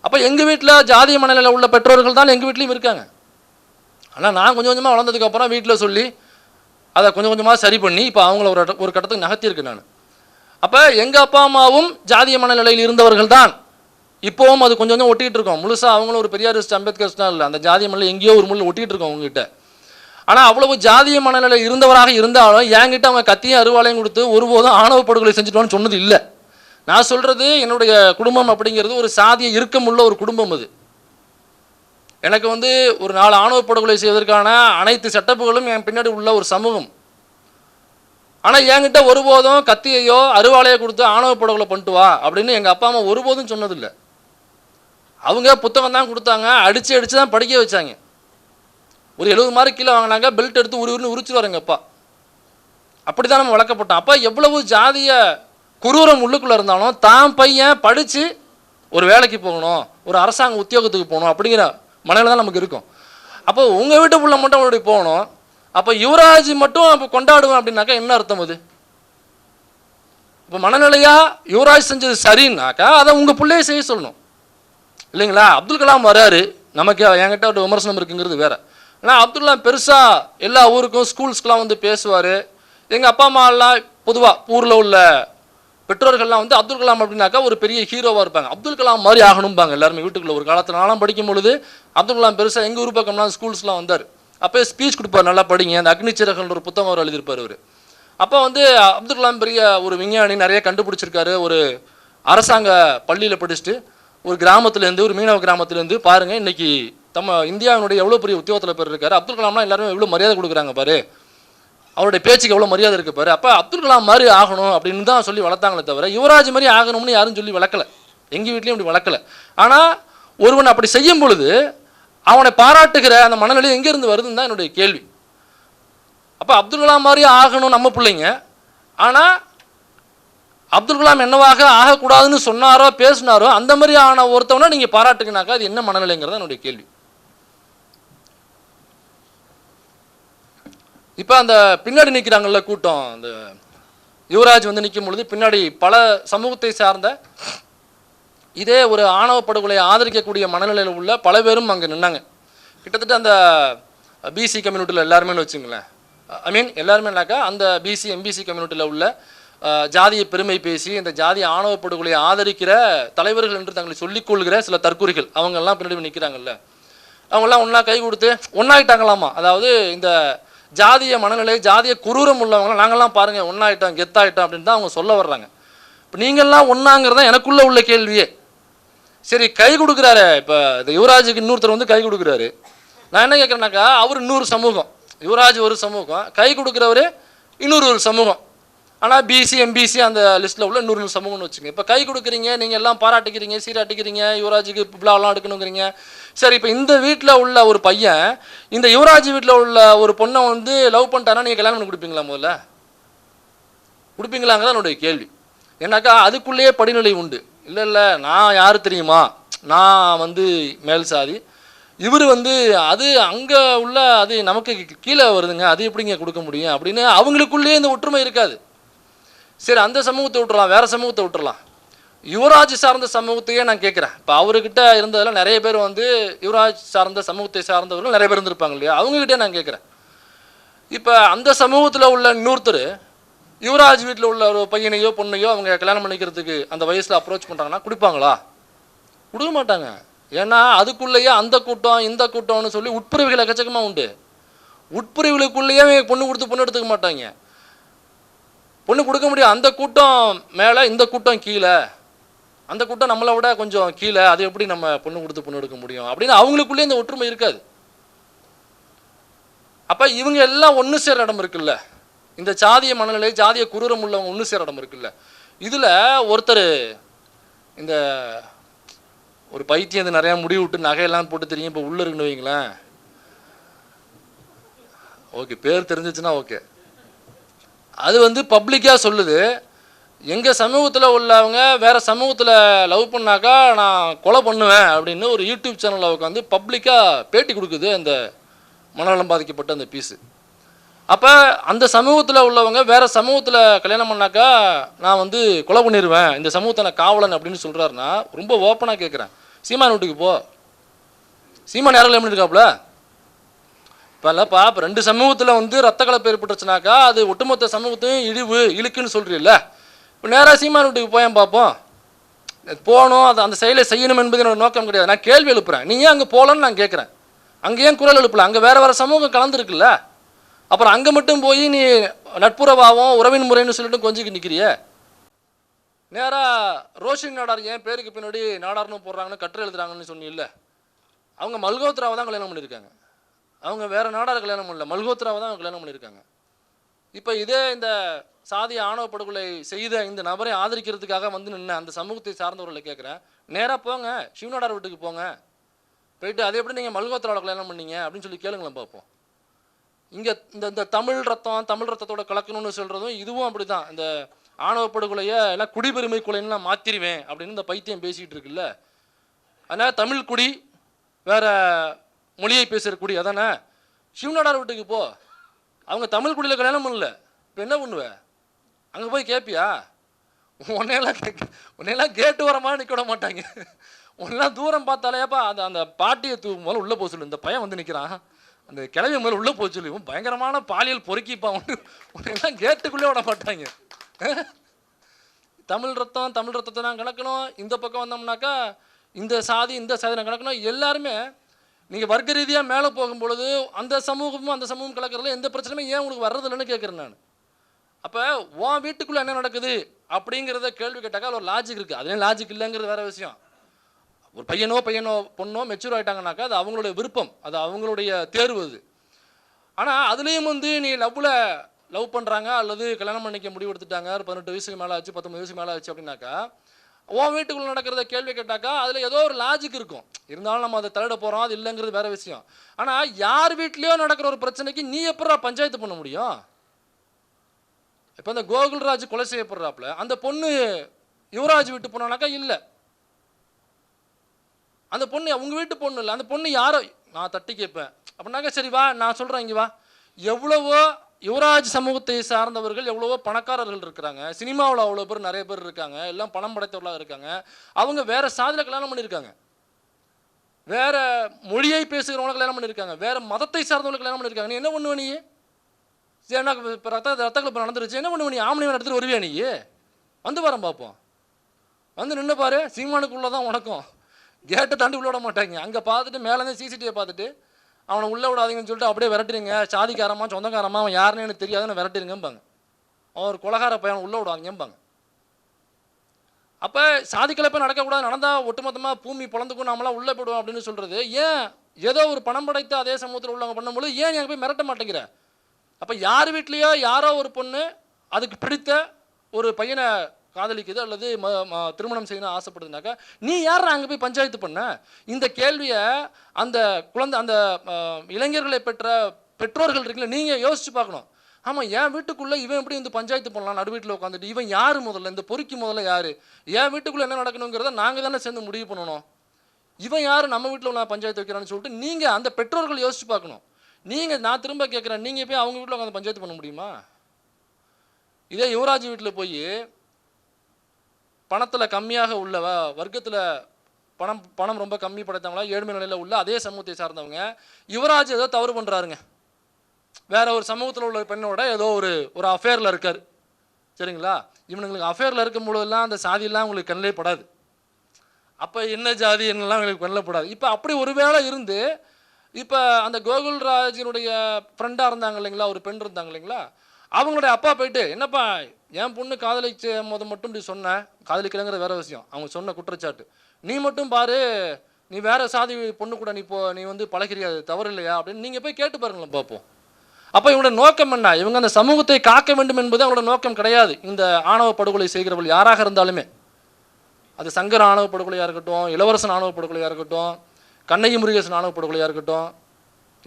அப்போ எங்கள் வீட்டில் ஜாதிய மனநிலையில் உள்ள பெற்றோர்கள் தான் எங்கள் வீட்லேயும் இருக்காங்க. ஆனால் நான் கொஞ்சம் கொஞ்சமாக வளர்ந்ததுக்கப்புறம் வீட்டில் சொல்லி அதை கொஞ்சம் கொஞ்சமாக சரி பண்ணி இப்போ அவங்கள ஒரு கட்டத்துக்கு நகர்த்தியிருக்கேன் நான். அப்போ எங்கள் அப்பா அம்மாவும் ஜாதிய மனநிலையில் இருந்தவர்கள் தான். இப்போவும் அது கொஞ்சம் கொஞ்சம் ஒட்டிகிட்டு இருக்கோம். முழுசாக அவங்களும் ஒரு பெரியாரிஸ்ட் அம்பேத்கர்ஸ்லாம் இல்லை, அந்த ஜாதிய மனநிலை எங்கேயோ ஒரு முள்ள ஒட்டிகிட்டு இருக்கோம் அவங்ககிட்ட. ஆனால் அவ்வளவு ஜாதிய மனநிலை இருந்தவராக இருந்தாலும் என்கிட்ட அவங்க கத்தியும் அருவாளையும் கொடுத்து ஒருபோதும் ஆணவ படுகொலை செஞ்சுட்டோன்னு சொன்னது இல்லை. நான் சொல்கிறது என்னுடைய குடும்பம் அப்படிங்கிறது ஒரு சாதிய இறுக்கமுள்ள ஒரு குடும்பம். அது எனக்கு ஒரு 4 ஆணவ படுகொலை செய்வதற்கான அனைத்து செட்டப்புகளும் என் பின்னாடி உள்ள ஒரு சமூகம். ஆனால் என்கிட்ட ஒருபோதும் கத்தியையோ அருவாளையோ கொடுத்து ஆணவ படுகொலை பண்ணிட்டு வா அப்படின்னு எங்கள் அப்பா அம்மா ஒருபோதும் சொன்னதில்லை. அவங்க புத்தகம் தான் கொடுத்தாங்க, அடித்து தான் படிக்க வச்சாங்க. ஒரு 70 மார்க் கீழே வாங்கினாங்க, பெல்ட் எடுத்து உருன்னு உரிச்சிருவார் எங்கள் அப்பா. அப்படி தான் நம்ம வளர்க்கப்பட்டோம். அப்போ எவ்வளவு ஜாதிய குரூரம் உள்ளுக்குள்ளே இருந்தாலும் தான் பையன் படித்து ஒரு வேலைக்கு போகணும், ஒரு அரசாங்க உத்தியோகத்துக்கு போகணும் அப்படிங்கிற மனநிலை தான் நமக்கு இருக்கும். அப்போ உங்கள் வீட்டு பிள்ளை மட்டும் அப்படி போகணும், அப்போ யுவராஜ் மட்டும் அப்போ கொண்டாடுவேன் அப்படின்னாக்கா என்ன அர்த்தம்? அது இப்போ மனநிலையாக யுவராஜ் செஞ்சது சரின்னாக்கா அதை உங்கள் பிள்ளையை செய்ய சொல்லணும் இல்லைங்களா? அப்துல் கலாம் வராரு, நமக்கு என்கிட்ட ஒரு விமர்சனம் இருக்குங்கிறது வேறு. ஆனால் அப்துல் கலாம் பெருசாக எல்லா ஊருக்கும் ஸ்கூல்ஸ்க்கெலாம் பேசுவார். எங்கள் அப்பா அம்மாலாம் பொதுவாக ஊரில் உள்ள பெற்றோர்கள்லாம் அப்துல் கலாம் அப்படின்னாக்கா ஒரு பெரிய ஹீரோவாக இருப்பாங்க. அப்துல் கலாம் மாதிரி ஆகணும்பாங்க எல்லாருமே வீட்டுக்குள்ளே. ஒரு காலத்தில் நானும் படிக்கும் பொழுது அப்துல் கலாம் பெருசாக எங்கள் ஊர் பக்கம்லாம் ஸ்கூல்ஸ்லாம் வந்தார். அப்போ ஸ்பீச் கொடுப்பார், நல்லா படிங்க. அந்த அக்னிச்சிறகன்ற ஒரு புத்தகம் அவர் எழுதியிருப்பார் அவர். அப்போ அப்துல் கலாம் பெரிய ஒரு விஞ்ஞானி, நிறைய கண்டுபிடிச்சிருக்காரு. ஒரு அரசாங்க பள்ளியில் படிச்சுட்டு ஒரு கிராமத்துலேருந்து, ஒரு மீனவ கிராமத்துலேருந்து பாருங்கள் இன்றைக்கி இந்தியாவினுடைய எவ்வளோ பெரிய உத்தியோகத்தில் பேர் இருக்காரு. அப்துல் கலாம்லாம் எல்லாருமே எவ்வளோ மரியாதை கொடுக்குறாங்க பாரு, அவருடைய பேச்சுக்கு எவ்வளோ மரியாதை இருக்குது பாரு. அப்போ அப்துல் கலாம் மாதிரி ஆகணும் அப்படின்னு தான் சொல்லி வளர்த்தாங்களே தவிர யுவராஜ் மாதிரி ஆகணும்னு யாரும் சொல்லி வளர்க்கலை. எங்கள் வீட்லேயும் அப்படி வளர்க்கலை. ஆனால் ஒருவன் அப்படி செய்யும் பொழுது அவனை பாராட்டுகிற அந்த மனநிலை எங்கேருந்து வருதுன்னு தான் என்னுடைய கேள்வி. அப்போ அப்துல் கலாம் மாதிரி ஆகணும் நம்ம பிள்ளைங்க, ஆனால் அப்துல் கலாம் என்னவாக ஆகக்கூடாதுன்னு சொன்னாரோ பேசினாரோ அந்த மாதிரி ஆன ஒருத்தவனை நீங்கள் பாராட்டுங்கனாக்கா அது என்ன மனநிலைங்கிறத என்னுடைய கேள்வி. இப்போ அந்த பின்னாடி நிற்கிறாங்கல்ல கூட்டம், அந்த யுவராஜ் வந்து நிற்கும் பொழுது பின்னாடி பல சமூகத்தை சார்ந்த இதே ஒரு ஆணவ படுகொலையை ஆதரிக்கக்கூடிய மனநிலையில் உள்ள பல பேரும் அங்கே நின்னாங்க. கிட்டத்தட்ட அந்த பிசி கம்யூனிட்டியில் எல்லாருமே வச்சுங்களேன், ஐ மீன் எல்லாருமேனாக்கா அந்த பிசி எம்பிசி கம்யூனிட்டியில் உள்ள ஜாதிய பெருமை பேசி இந்த ஜாதிய ஆணவ படுகொலையை ஆதரிக்கிற தலைவர்கள் என்று தங்களை சொல்லிக்கொள்கிற சில தற்கூரிகள் அவங்கெல்லாம் பின்னாடி நிற்கிறாங்கல்ல, அவங்கெல்லாம் ஒன்றா கை கொடுத்து ஒன்றாயிட்டாங்களாமா. அதாவது இந்த ஜாதிய மனநிலை ஜாதிய குரூரம் உள்ளவங்களாம் நாங்கள்லாம் பாருங்கள் ஒன்றாயிட்டோம் கெத்தாயிட்டோம் அப்படின்னு தான் அவங்க சொல்ல வர்றாங்க. இப்போ நீங்கள்லாம் ஒன்றாங்கிறது தான் எனக்குள்ளே உள்ள கேள்வியே. சரி, கை கொடுக்குறாரு, இப்போ இந்த யுவராஜுக்கு இன்னொருத்தர் வந்து கை கொடுக்குறாரு. நான் என்ன கேட்குறேன்னாக்கா, அவர் இன்னொரு சமூகம், யுவராஜ் ஒரு சமூகம், கை கொடுக்குறவர் இன்னொரு சமூகம். ஆனால் பிசி எம்பிசி அந்த லிஸ்ட்டில் உள்ள இன்னொரு சமூகம்னு வச்சுங்க. இப்போ கை கொடுக்குறீங்க, நீங்கள் எல்லாம் பாராட்டிக்கிறீங்க, சீராட்டிக்கிறீங்க, யுவராஜுக்கு விழாவெல்லாம் எடுக்கணுங்கிறீங்க. சரி, இப்போ இந்த வீட்டில் உள்ள ஒரு பையன் இந்த யுவராஜ் வீட்டில் உள்ள ஒரு பொண்ணை வந்து லவ் பண்ணிட்டானா நீங்கள் கல்யாணம் பண்ணி கொடுப்பீங்களா? முதல்ல கொடுப்பீங்களாங்க தான் என்னுடைய கேள்வி. ஏன்னாக்கா அதுக்குள்ளேயே படிநிலை உண்டு. இல்லை இல்லை, நான் யார் தெரியுமா, நான் வந்து மேல் சாதி, இவர் வந்து அது அங்கே உள்ள அது நமக்கு கீழே வருதுங்க, அது எப்படிங்க கொடுக்க முடியும் அப்படின்னு அவங்களுக்குள்ளேயே இந்த ஒற்றுமை இருக்காது. சரி, அந்த சமூகத்தை விட்டுறலாம், வேறு சமூகத்தை விட்டுறலாம். யுவராஜ் சார்ந்த சமூகத்தையே நான் கேட்குறேன். இப்போ அவர்கிட்ட இருந்ததில் நிறைய பேர் வந்து யுவராஜ் சார்ந்த சமூகத்தை சார்ந்தவர்கள் நிறைய பேர் இருந்திருப்பாங்க இல்லையா, அவங்ககிட்டே நான் கேட்குறேன். இப்போ அந்த சமூகத்தில் உள்ள இன்னொருத்தர் யுவராஜ் வீட்டில் உள்ள ஒரு பையனையோ பொண்ணையோ அவங்க கல்யாணம் பண்ணிக்கிறதுக்கு அந்த வயசில் அப்ரோச் பண்ணுறாங்கன்னா கொடுப்பாங்களா? கொடுக்க மாட்டாங்க. ஏன்னா அதுக்குள்ளேயே அந்த கூட்டம் இந்த கூட்டம்னு சொல்லி உட்பிரிவுகள் எக்கச்சக்கமாக உண்டு. உட்பிரிவுகளுக்குள்ளேயே பொண்ணு கொடுத்து பொண்ணு எடுத்துக்க மாட்டாங்க. பொண்ணு கொடுக்க முடியும், அந்த கூட்டம் மேலே இந்த கூட்டம் கீழே, அந்த கூட்டம் நம்மளை விட கொஞ்சம் கீழே, அது எப்படி நம்ம பொண்ணு கொடுத்து பொண்ணு எடுக்க முடியும் அப்படின்னு அவங்களுக்குள்ளே இந்த ஒற்றுமை இருக்காது. அப்போ இவங்க எல்லாம் ஒன்று சேர இடம் இருக்குல்ல, இந்த ஜாதிய மனநிலை ஜாதிய குரூரம் உள்ளவங்க ஒன்று சேர இடம் இருக்குல்ல. இதில் ஒருத்தர் இந்த ஒரு பைத்தியம் வந்து நிறையா முடிவு விட்டு நகையெல்லாம் போட்டு தெரியும், இப்போ உள்ளே இருக்குன்னு வைங்களேன், ஓகே பேர் தெரிஞ்சிச்சுன்னா ஓகே, அது வந்து பப்ளிக்காக சொல்லுது, எங்கள் சமூகத்தில் உள்ளவங்க வேறு சமூகத்தில் லவ் பண்ணாக்கா நான் கொலை பண்ணுவேன் அப்படின்னு ஒரு யூடியூப் சேனலில் உட்காந்து பப்ளிக்காக பேட்டி கொடுக்குது அந்த மனநலம் பாதிக்கப்பட்ட அந்த பீஸு. அப்போ அந்த சமூகத்தில் உள்ளவங்க வேறு சமூகத்தில் கல்யாணம் பண்ணாக்கா நான் வந்து கொலை பண்ணிடுவேன், இந்த சமூகத்தை நான் காவலன் அப்படின்னு சொல்கிறாருன்னா ரொம்ப ஓப்பனாக கேட்குறேன், சீமான் வீட்டுக்கு போ. சீமான் யாரும் கல்யாணம் பண்ணியிருக்காப்புல? இப்போ இல்லைப்பா, இப்போ ரெண்டு சமூகத்தில் வந்து ரத்த கலப்பு ஏற்பட்டுச்சுனாக்கா அது ஒட்டுமொத்த சமூகத்தையும் இழுக்குன்னு சொல்கிறீல்ல. இப்போ நேராக சீமான் வீட்டுக்கு போயேன் பார்ப்போம். போகணும், அது அந்த செயலை செய்யணும் என்பது என்னோட நோக்கம் கிடையாது. நான் கேள்வி எழுப்புறேன், நீ ஏன் அங்கே போகலன்னு நான் கேட்குறேன். அங்கே ஏன் குரல் எழுப்பல? அங்கே வேறு வேறு சமூகம் கலந்துருக்குல்ல, அப்புறம் அங்கே மட்டும் போய் நீ நட்புறவாகவும் உறவின் முறைன்னு சொல்லிட்டு கொஞ்சிக்கு நிற்கிறிய. நேராக ரோஷின் நாடார் ஏன் பேருக்கு பின்னாடி நாடார்னு போடுறாங்கன்னு கட்டுரை எழுதுறாங்கன்னு சொன்னீங்கல்ல, அவங்க மல்கோத்ராவை தான் கல்யாணம் பண்ணியிருக்காங்க. அவங்க வேறு நாடார் கல்யாணம் பண்ணல, மல்கோத்ராவை தான் கல்யாணம் பண்ணியிருக்காங்க. இப்போ இதே இந்த சாதிய ஆணவ படுகொலை செய்த இந்த நபரை ஆதரிக்கிறதுக்காக வந்து நின்று அந்த சமூகத்தை சார்ந்தவர்களை கேட்குறேன், நேராக போங்க சிவநாடார் வீட்டுக்கு போங்க, போயிட்டு அதை எப்படி நீங்கள் மல்கோத்ராவோட கல்யாணம் பண்ணீங்க அப்படின்னு சொல்லி கேளுங்களேன் பார்ப்போம். இங்கே இந்த தமிழ் ரத்தத்தோட கலக்கணும்னு சொல்கிறதும் இதுவும் அப்படி தான். இந்த ஆணவ படுகொலையை எல்லாம் குடிபெருமை கொலைன்னு நான் மாற்றிடுவேன் அப்படின்னு இந்த பைத்தியம் பேசிகிட்டு இருக்குல்ல. அதனால் தமிழ் குடி வேறு மொழியை பேசுகிற குடி அதானே. சிவநாடார் வீட்டுக்கு போ, அவங்க தமிழ் குடியில் கல்யாணம் பண்ணல, இப்போ என்ன பண்ணுவேன்? அங்கே போய் கேட்பியா? உன்னையெல்லாம் கேட்டு வரமா நிற்க விட மாட்டாங்க. உன்னெல்லாம் தூரம் பார்த்தாலேப்பா அந்த அந்த பாட்டியை முதல்ல உள்ளே போக சொல்லு, இந்த பையன் வந்து நிற்கிறான், அந்த கிளவி முதல்ல உள்ளே போக சொல்லி பயங்கரமான பாலியல் பொறுக்கிப்பா உன்னையெல்லாம் கேட்டுக்குள்ளே விட மாட்டாங்க. தமிழ் ரத்தத்தை நான் கணக்கணும், இந்த பக்கம் வந்தோம்னாக்கா இந்த சாதி நான் கணக்கணும். எல்லாருமே நீங்கள் வர்க்க ரீதியாக மேலே போகும்பொழுது அந்த சமூகம் கலக்கிறதுல எந்த பிரச்சனையுமே ஏன் உங்களுக்கு வர்றதில்லைன்னு கேட்குறேன் நான். அப்போ உன் வீட்டுக்குள்ளே என்ன நடக்குது அப்படிங்கிறத கேள்வி கேட்டாக்கா ஒரு லாஜிக் இருக்குது. அதுலேயும் லாஜிக் இல்லைங்கிறது வேறு விஷயம். ஒரு பையனோ பொண்ணோ மெச்சூர் ஆகிட்டாங்கனாக்கா அது அவங்களுடைய விருப்பம், அது அவங்களுடைய தேர்வு அது. ஆனால் அதுலேயும் வந்து நீ லவ் பண்ணுறாங்க அல்லது கல்யாணம் பண்ணிக்க முடிவு எடுத்துட்டாங்க, 18 வயசுக்கு மேலே ஆச்சு, 19 வயசுக்கு மேலே ஆச்சு அப்படின்னாக்கா, உன் வீட்டுக்குள்ளே நடக்கிறத கேள்வி கேட்டாக்கா அதில் ஏதோ ஒரு லாஜிக் இருக்கும். இருந்தாலும் நம்ம அதை தள்ளிட போகிறோம், அது இல்லைங்கிறது வேறு விஷயம். ஆனால் யார் வீட்லேயோ நடக்கிற ஒரு பிரச்சனைக்கு நீ எப்படா பஞ்சாயத்து பண்ண முடியும்? இப்போ இந்த கோகுல்ராஜ் கொலை செய்யப்படுறாப்புல அந்த பொண்ணு யுவராஜ் வீட்டு பொண்ணானாக்கா இல்லை, அந்த பொண்ணு உங்கள் வீட்டு பொண்ணு இல்லை, அந்த பொண்ணு யாரோ நான் தட்டி கேட்பேன் அப்படின்னாக்கா சரி வா நான் சொல்கிறேன் இங்கே வா. எவ்வளவோ யுவராஜ் சமூகத்தை சார்ந்தவர்கள் எவ்வளவோ பணக்காரர்கள் இருக்கிறாங்க, சினிமாவில் அவ்வளோ பேர் நிறைய பேர் இருக்காங்க, எல்லாம் பணம் படைத்தவர்களாக இருக்காங்க. அவங்க வேற சாதியில் கல்யாணம் பண்ணியிருக்காங்க, வேற மொழியை பேசுகிறவங்களை கல்யாணம் பண்ணியிருக்காங்க, வேற மதத்தை சார்ந்தவங்களை கல்யாணம் பண்ணியிருக்காங்க. நீ என்ன பண்ணுவ? நீ என்ன இப்போ ரத்தங்கள் இப்போ நடந்துருச்சு, என்ன பண்ணுவ? நீ ஆம்பளை எடுத்துகிட்டு வருவியா? நீ வந்து வரேன் பார்ப்போம், வந்து நின்று பாரு, சீமானுக்குள்ளே தான் உனக்கும் கேட்டை தாண்டி உள்ள விட மாட்டாங்க. அங்கே பார்த்துட்டு மேலேருந்து சிசிடிவியை பார்த்துட்டு அவனை உள்ளே விடாதீங்கன்னு சொல்லிட்டு அப்படியே விரட்டுறீங்க. சாதிக்காரமா சொந்தக்காரமா அவன் யாருன்னு எனக்கு தெரியாதுன்னு விரட்டுறீங்கம்பாங்க. அவன் ஒரு கொலகார பையன் உள்ளே விடாதீங்கம்பாங்க. அப்போ சாதிக்கலப்போ நடக்கக்கூடாது, நடந்தால் ஒட்டுமொத்தமாக பூமி பிளந்துக்கும் நம்மளாம் உள்ளே போயிடுவோம் அப்படின்னு சொல்கிறது ஏன்? ஏதோ ஒரு பணம் படைத்து அதே சமூகத்தில் உள்ளவங்க பண்ணும்போது ஏன் நீங்கள் போய் மிரட்ட மாட்டேங்கிற? அப்போ யார் வீட்லேயோ யாரோ ஒரு பொண்ணு அதுக்கு பிடித்த ஒரு பையனை காதலிக்குது அல்லது திருமணம் செய்யணும் ஆசைப்படுதுனாக்கா நீ யார் அங்கே போய் பஞ்சாயத்து பண்ண? இந்த கேள்வியை அந்த அந்த இளைஞர்களை பெற்ற பெற்றோர்கள் இருக்குல்ல, நீங்கள் யோசிச்சு பார்க்கணும். ஆமாம், என் வீட்டுக்குள்ளே இவன் எப்படி வந்து பஞ்சாயத்து பண்ணலாம்? நடு வீட்டில் உட்காந்துட்டு இவன் யார் முதல்ல? இந்த பொறுக்கி முதல்ல யார்? என் வீட்டுக்குள்ளே என்ன நடக்கணுங்கிறத நாங்கள் தானே சேர்ந்து முடிவு பண்ணணும். இவன் யார் நம்ம வீட்டில் உள்ள பஞ்சாயத்து வைக்கிறான்னு சொல்லிட்டு நீங்கள் அந்த பெற்றோர்கள் யோசிச்சு பார்க்கணும். நீங்கள் நான் திரும்ப கேட்குறேன், நீங்கள் போய் அவங்க வீட்டில் உட்காந்து பஞ்சாயத்து பண்ண முடியுமா? இதே யுவராஜ் வீட்டில் போய் பணத்தில் கம்மியாக உள்ள வர்க்கத்தில் பணம் ரொம்ப கம்மி படைத்தவங்களா ஏழ்மை நிலையில் உள்ள அதே சமூகத்தை சார்ந்தவங்க யுவராஜ் ஏதோ தவறு பண்ணுறாருங்க, வேற ஒரு சமூகத்தில் உள்ள பெண்ணோட ஏதோ ஒரு அஃபேரில் இருக்கார், சரிங்களா? இவனுங்களுக்கு அஃபேரில் இருக்கும் பொழுதெல்லாம் அந்த சாதியெல்லாம் உங்களுக்கு கண்ணிலே படாது. அப்போ என்ன ஜாதி என்னெல்லாம் உங்களுக்கு கண்ணில் படாது. இப்போ அப்படி ஒரு வேளை இருந்து இப்போ அந்த கோகுல்ராஜினுடைய ஃப்ரெண்டாக இருந்தாங்க இல்லைங்களா, ஒரு பெண் இருந்தாங்க இல்லைங்களா, அவங்களுடைய அப்பா போயிட்டு என்னப்பா என் பொண்ணு காதலிச்ச மட்டும் இப்படி சொன்னேன், காதலிக்கலைங்கிற வேற விஷயம், அவங்க சொன்ன குற்றச்சாட்டு, நீ மட்டும் பாரு நீ வேற சாதி பொண்ணு கூட நீ வந்து பழகிறியா, தவறு இல்லையா அப்படின்னு நீங்கள் போய் கேட்டு பாருங்களேன் பார்ப்போம். அப்போ இவங்களோட நோக்கம் என்ன? இவங்க அந்த சமூகத்தை காக்க வேண்டும் என்பது அவங்களோட நோக்கம் கிடையாது. இந்த ஆணவ படுகொலை செய்கிறவர்கள் யாராக இருந்தாலுமே, அது சங்கர் ஆணவ படுகொலையாக இருக்கட்டும், இளவரசன் ஆணவ படுகொலையாக இருக்கட்டும், கண்ணகி முருகேசன் ஆணவ படுகொலையாக இருக்கட்டும்,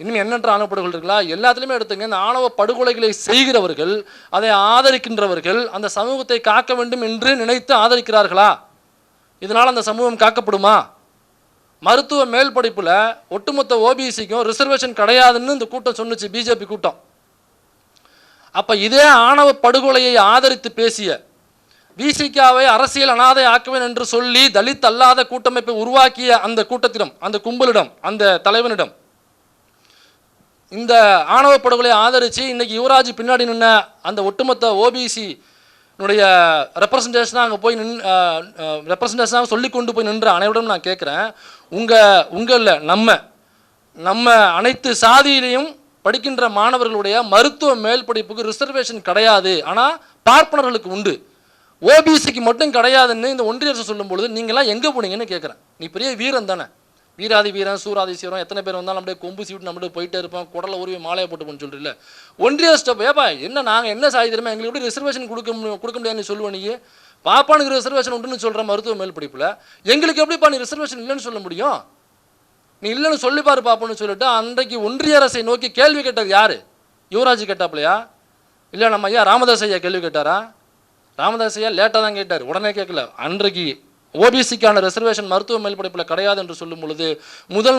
இன்னும் எண்ணற்ற ஆணவ படுகொலை இருக்குல்ல, எல்லாத்துலேயுமே எடுத்துங்க. இந்த ஆணவ படுகொலைகளை செய்கிறவர்கள், அதை ஆதரிக்கின்றவர்கள் அந்த சமூகத்தை காக்க வேண்டும் என்று நினைத்து ஆதரிக்கிறார்களா? இதனால் அந்த சமூகம் காக்கப்படுமா? மருத்துவ மேல் படிப்பில் ஒட்டுமொத்த ஓபிசிக்கும் ரிசர்வேஷன் கிடையாதுன்னு இந்த கூட்டம் சொன்னுச்சு, பிஜேபி கூட்டம். அப்போ இதே ஆணவ படுகொலையை ஆதரித்து பேசிய விசிகாவை அரசியல் அனாதை ஆக்குவேன் என்று சொல்லி தலித் அல்லாத கூட்டமைப்பை உருவாக்கிய அந்த கூட்டத்திடம், அந்த கும்பலிடம், அந்த தலைவனிடம் இந்த ஆணவ படுகொலையை ஆதரித்து இன்னைக்கு யுவராஜ் பின்னாடி நின்ன அந்த ஒட்டுமொத்த ஓபிசி ரெப்ரசன்டேஷனாக அங்கே போய் ரெப்ரசன்டேஷனாக சொல்லி கொண்டு போய் நின்ற அனைவரும் நான் கேட்குறேன், உங்களில் நம்ம அனைத்து சாதியிலையும் படிக்கின்ற மாணவர்களுடைய மருத்துவ மேல் படிப்புக்கு ரிசர்வேஷன் கிடையாது, ஆனால் பார்ப்பனர்களுக்கு உண்டு, ஓபிசிக்கு மட்டும் கிடையாதுன்னு இந்த ஒன்றிய அரசு சொல்லும் பொழுது நீங்களாம் எங்கே போனீங்கன்னு கேட்குறேன். நீ பெரிய வீரன் தானே, வீராதி வீரன் சூராதி சீரம், எத்தனை பேர் வந்தாலும் அப்படியே கொம்பு சீட்டு நம்மகிட்ட போயிட்டே இருப்போம், குடலை உருவி மாலையை போட்டுப்போன்னு சொல்லிட்டு இல்லை. ஒன்றிய ஸ்டெப் ஏப்பா என்ன நாங்கள் என்ன சாதி தெரியுமா, எங்களுக்கு எப்படி ரிசர்வேஷன் கொடுக்க முடியாதுன்னு சொல்லுவேன். நீ பாப்பானுக்கு ரிசர்வேஷன் உண்டுன்னு சொல்கிற மருத்துவ மேல் படிப்பில் எங்களுக்கு எப்படிப்பா நீ ரிசர்வேஷன் இல்லைன்னு சொல்ல முடியும்? நீ இல்லைன்னு சொல்லிப்பாரு பாப்போன்னு சொல்லிட்டு அன்றைக்கு ஒன்றிய அரசை நோக்கி கேள்வி கேட்டது யார்? யுவராஜ் கேட்டாப்லையா? இல்லை நம்ம ஐயா ராமதாஸ் ஐயா கேள்வி கேட்டாரா? ராமதாஸ் ஐயா லேட்டாக தான் கேட்டார், உடனே கேட்கல. அன்றைக்கு ஓபிசிக்கான ரிசர்வேஷன் மருத்துவ மேல் படிப்பில் கிடையாது என்று சொல்லும் பொழுது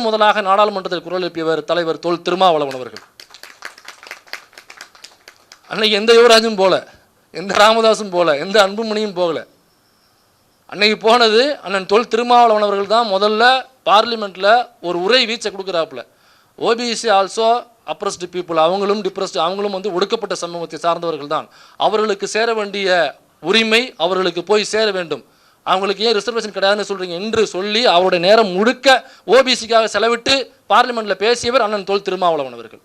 முதலாக நாடாளுமன்றத்தில் குரல் எழுப்பியவர் தலைவர் தொல் திருமாவளவன் அவர்கள். அன்னைக்கு எந்த யுவராஜும் போல, எந்த ராமதாஸும் போல, எந்த அன்புமணியும் போகல. அன்னைக்கு போனது அண்ணன் தொல் திருமாவளவன் அவர்கள் தான். முதல்ல பார்லிமெண்ட்டில் ஒரு உரை வீச்சை கொடுக்குறாப்புல, ஓபிசி ஆல்சோ அப்ரஸ்டு பீப்புள், அவங்களும் டிப்ரெஸ்டு, அவங்களும் வந்து ஒடுக்கப்பட்ட சமூகத்தை சார்ந்தவர்கள் தான், அவர்களுக்கு சேர வேண்டிய உரிமை அவர்களுக்கு போய் சேர வேண்டும், அவங்களுக்கு ஏன் ரிசர்வேஷன் கிடையாதுன்னு சொல்கிறீங்க என்று சொல்லி அவருடைய நேரம் முழுக்க ஓபிசிக்காக செலவிட்டு பார்லிமெண்ட்டில் பேசியவர் அண்ணன் தொல் திருமாவளவன் அவர்கள்.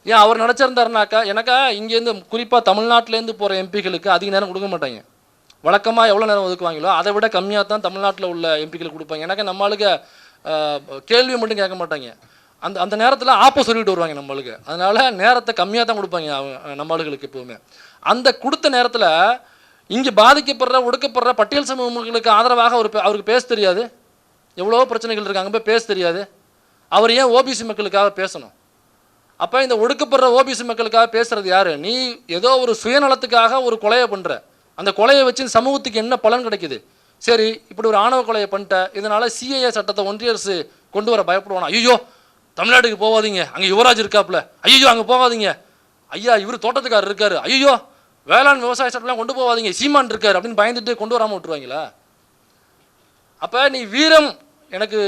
ஏன் அவர் நினச்சிருந்தாருனாக்கா, எனக்கா இங்கேருந்து குறிப்பாக தமிழ்நாட்டிலேருந்து போகிற எம்பிகளுக்கு அதிக நேரம் கொடுக்க மாட்டாங்க, வழக்கமாக எவ்வளோ நேரம் ஒதுக்குவாங்களோ அதை விட கம்மியாக தான் தமிழ்நாட்டில் உள்ள எம்பிக்களுக்கு கொடுப்பாங்க. எனக்கு நம்மளுக்கு கேள்வி மட்டும் கேட்க மாட்டாங்க, அந்த அந்த நேரத்தில் ஆப்போ சொல்லிட்டு வருவாங்க நம்மளுக்கு. அதனால் நேரத்தை கம்மியாக தான் கொடுப்பாங்க நம்மளுக்கு எப்போவுமே. அந்த கொடுத்த நேரத்தில் இங்கே பாதிக்கப்படுற ஒடுக்கப்படுற பட்டியல் சமூகங்களுக்கு ஆதரவாக அவருக்கு பேச தெரியாது. எவ்வளோ பிரச்சனைகள் இருக்காங்க, போய் பேச தெரியாது. அவர் ஏன் ஓபிசி மக்களுக்காக பேசணும்? அப்போ இந்த ஒடுக்கப்படுற ஓபிசி மக்களுக்காக பேசுகிறது யார்? நீ ஏதோ ஒரு சுயநலத்துக்காக ஒரு கொலையை பண்ணுற, அந்த கொலையை வச்சு சமூகத்துக்கு என்ன பலன் கிடைக்குது? சரி, இப்படி ஒரு ஆணவ கொலையை பண்ணிட்ட, இதனால் சிஏஏ சட்டத்தை ஒன்றிய அரசு கொண்டு வர பயப்படுவானா? ஐயோ தமிழ்நாட்டுக்கு போகாதீங்க, அங்கே யுவராஜ் இருக்காப்புல, ஐயோ அங்கே போகாதீங்க, ஐயா இவர் தோட்டத்துக்காரர் இருக்காரு, ஐயோ வேளாண் விவசாய சட்டம்லாம் கொண்டு போகாதீங்க, சீமான் இருக்காரு அப்படின்னு பயந்துட்டு கொண்டு வராமல் விட்டுருவாங்களா? அப்போ நீ வீரம், எனக்கு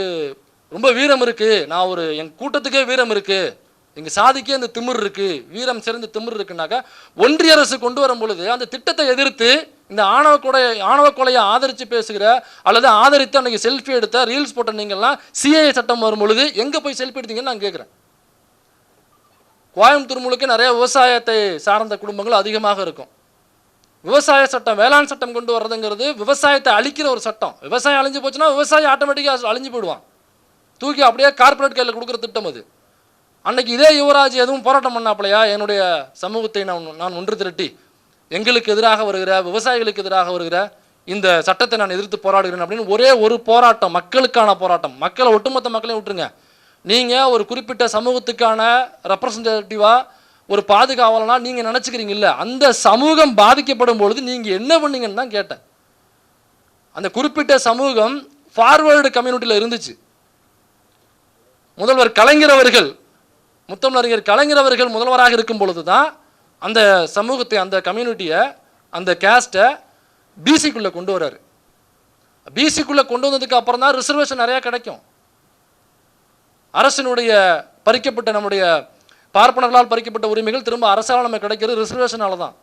ரொம்ப வீரம் இருக்குது, நான் ஒரு என் கூட்டத்துக்கே வீரம் இருக்குது, எங்கள் சாதிக்கே அந்த திமிர் இருக்குது, வீரம் சிறந்த திமிர் இருக்குன்னாக்கா ஒன்றிய அரசு கொண்டு வரும் பொழுது அந்த திட்டத்தை எதிர்த்து இந்த ஆணவ கொலையை ஆதரித்து பேசுகிற அல்லது ஆதரித்து அன்றைக்கி செல்ஃபி எடுத்த ரீல்ஸ் போட்ட நீங்கள்லாம் சிஏஏ சட்டம் வரும் பொழுது எங்கே போய் செல்ஃபி எடுத்தீங்கன்னு நான் கேட்குறேன். கோயம்புத்தூர் முழுக்க நிறைய விவசாயத்தை சார்ந்த குடும்பங்கள் அதிகமாக இருக்கும். விவசாய சட்டம், வேளாண் சட்டம் கொண்டு வர்றதுங்கிறது விவசாயத்தை அழிக்கிற ஒரு சட்டம். விவசாயம் அழிஞ்சு போச்சுன்னா விவசாயி ஆட்டோமேட்டிக்காக அழிஞ்சு போயிடுவான், தூக்கி அப்படியே கார்பரேட் கையில் கொடுக்குற திட்டம் அது. அன்னைக்கு இதே யுவராஜ் எதுவும் போராட்டம் பண்ணாப்பலையா? என்னுடைய சமூகத்தை நான் ஒன்று திரட்டி எங்களுக்கு எதிராக வருகிற விவசாயிகளுக்கு எதிராக வருகிற இந்த சட்டத்தை நான் எதிர்த்து போராடுகிறேன் அப்படின்னு ஒரே ஒரு போராட்டம், மக்களுக்கான போராட்டம். மக்களை, ஒட்டுமொத்த மக்களையும் விட்டுருங்க, நீங்கள் ஒரு குறிப்பிட்ட சமூகத்துக்கான ரெப்ரசன்டேட்டிவாக ஒரு பாதுகாவலனா நீங்கள் நினச்சிக்கிறீங்கல்ல, அந்த சமூகம் பாதிக்கப்படும் பொழுது நீங்கள் என்ன பண்ணீங்கன்னு தான் கேட்டேன். அந்த குறிப்பிட்ட சமூகம் ஃபார்வேர்டு கம்யூனிட்டியில் இருந்துச்சு. முதல்வர் கலைஞர் அவர்கள், முத்தமிழறிஞர் கலைஞர் அவர்கள் முதல்வராக இருக்கும் பொழுது தான் அந்த சமூகத்தை, அந்த கம்யூனிட்டியை, அந்த கேஸ்ட்டை பிசிக்குள்ளே கொண்டு வர்றாரு. பிசிக்குள்ளே கொண்டு வந்ததுக்கு அப்புறம் தான் ரிசர்வேஷன் நிறையா கிடைக்கும். அரசினுடைய பறிக்கப்பட்ட, நம்முடைய பார்ப்பனர்களால் பறிக்கப்பட்ட உரிமைகள் திரும்ப அரசால் நம்ம கிடைக்கிறது ரிசர்வேஷனால தான்.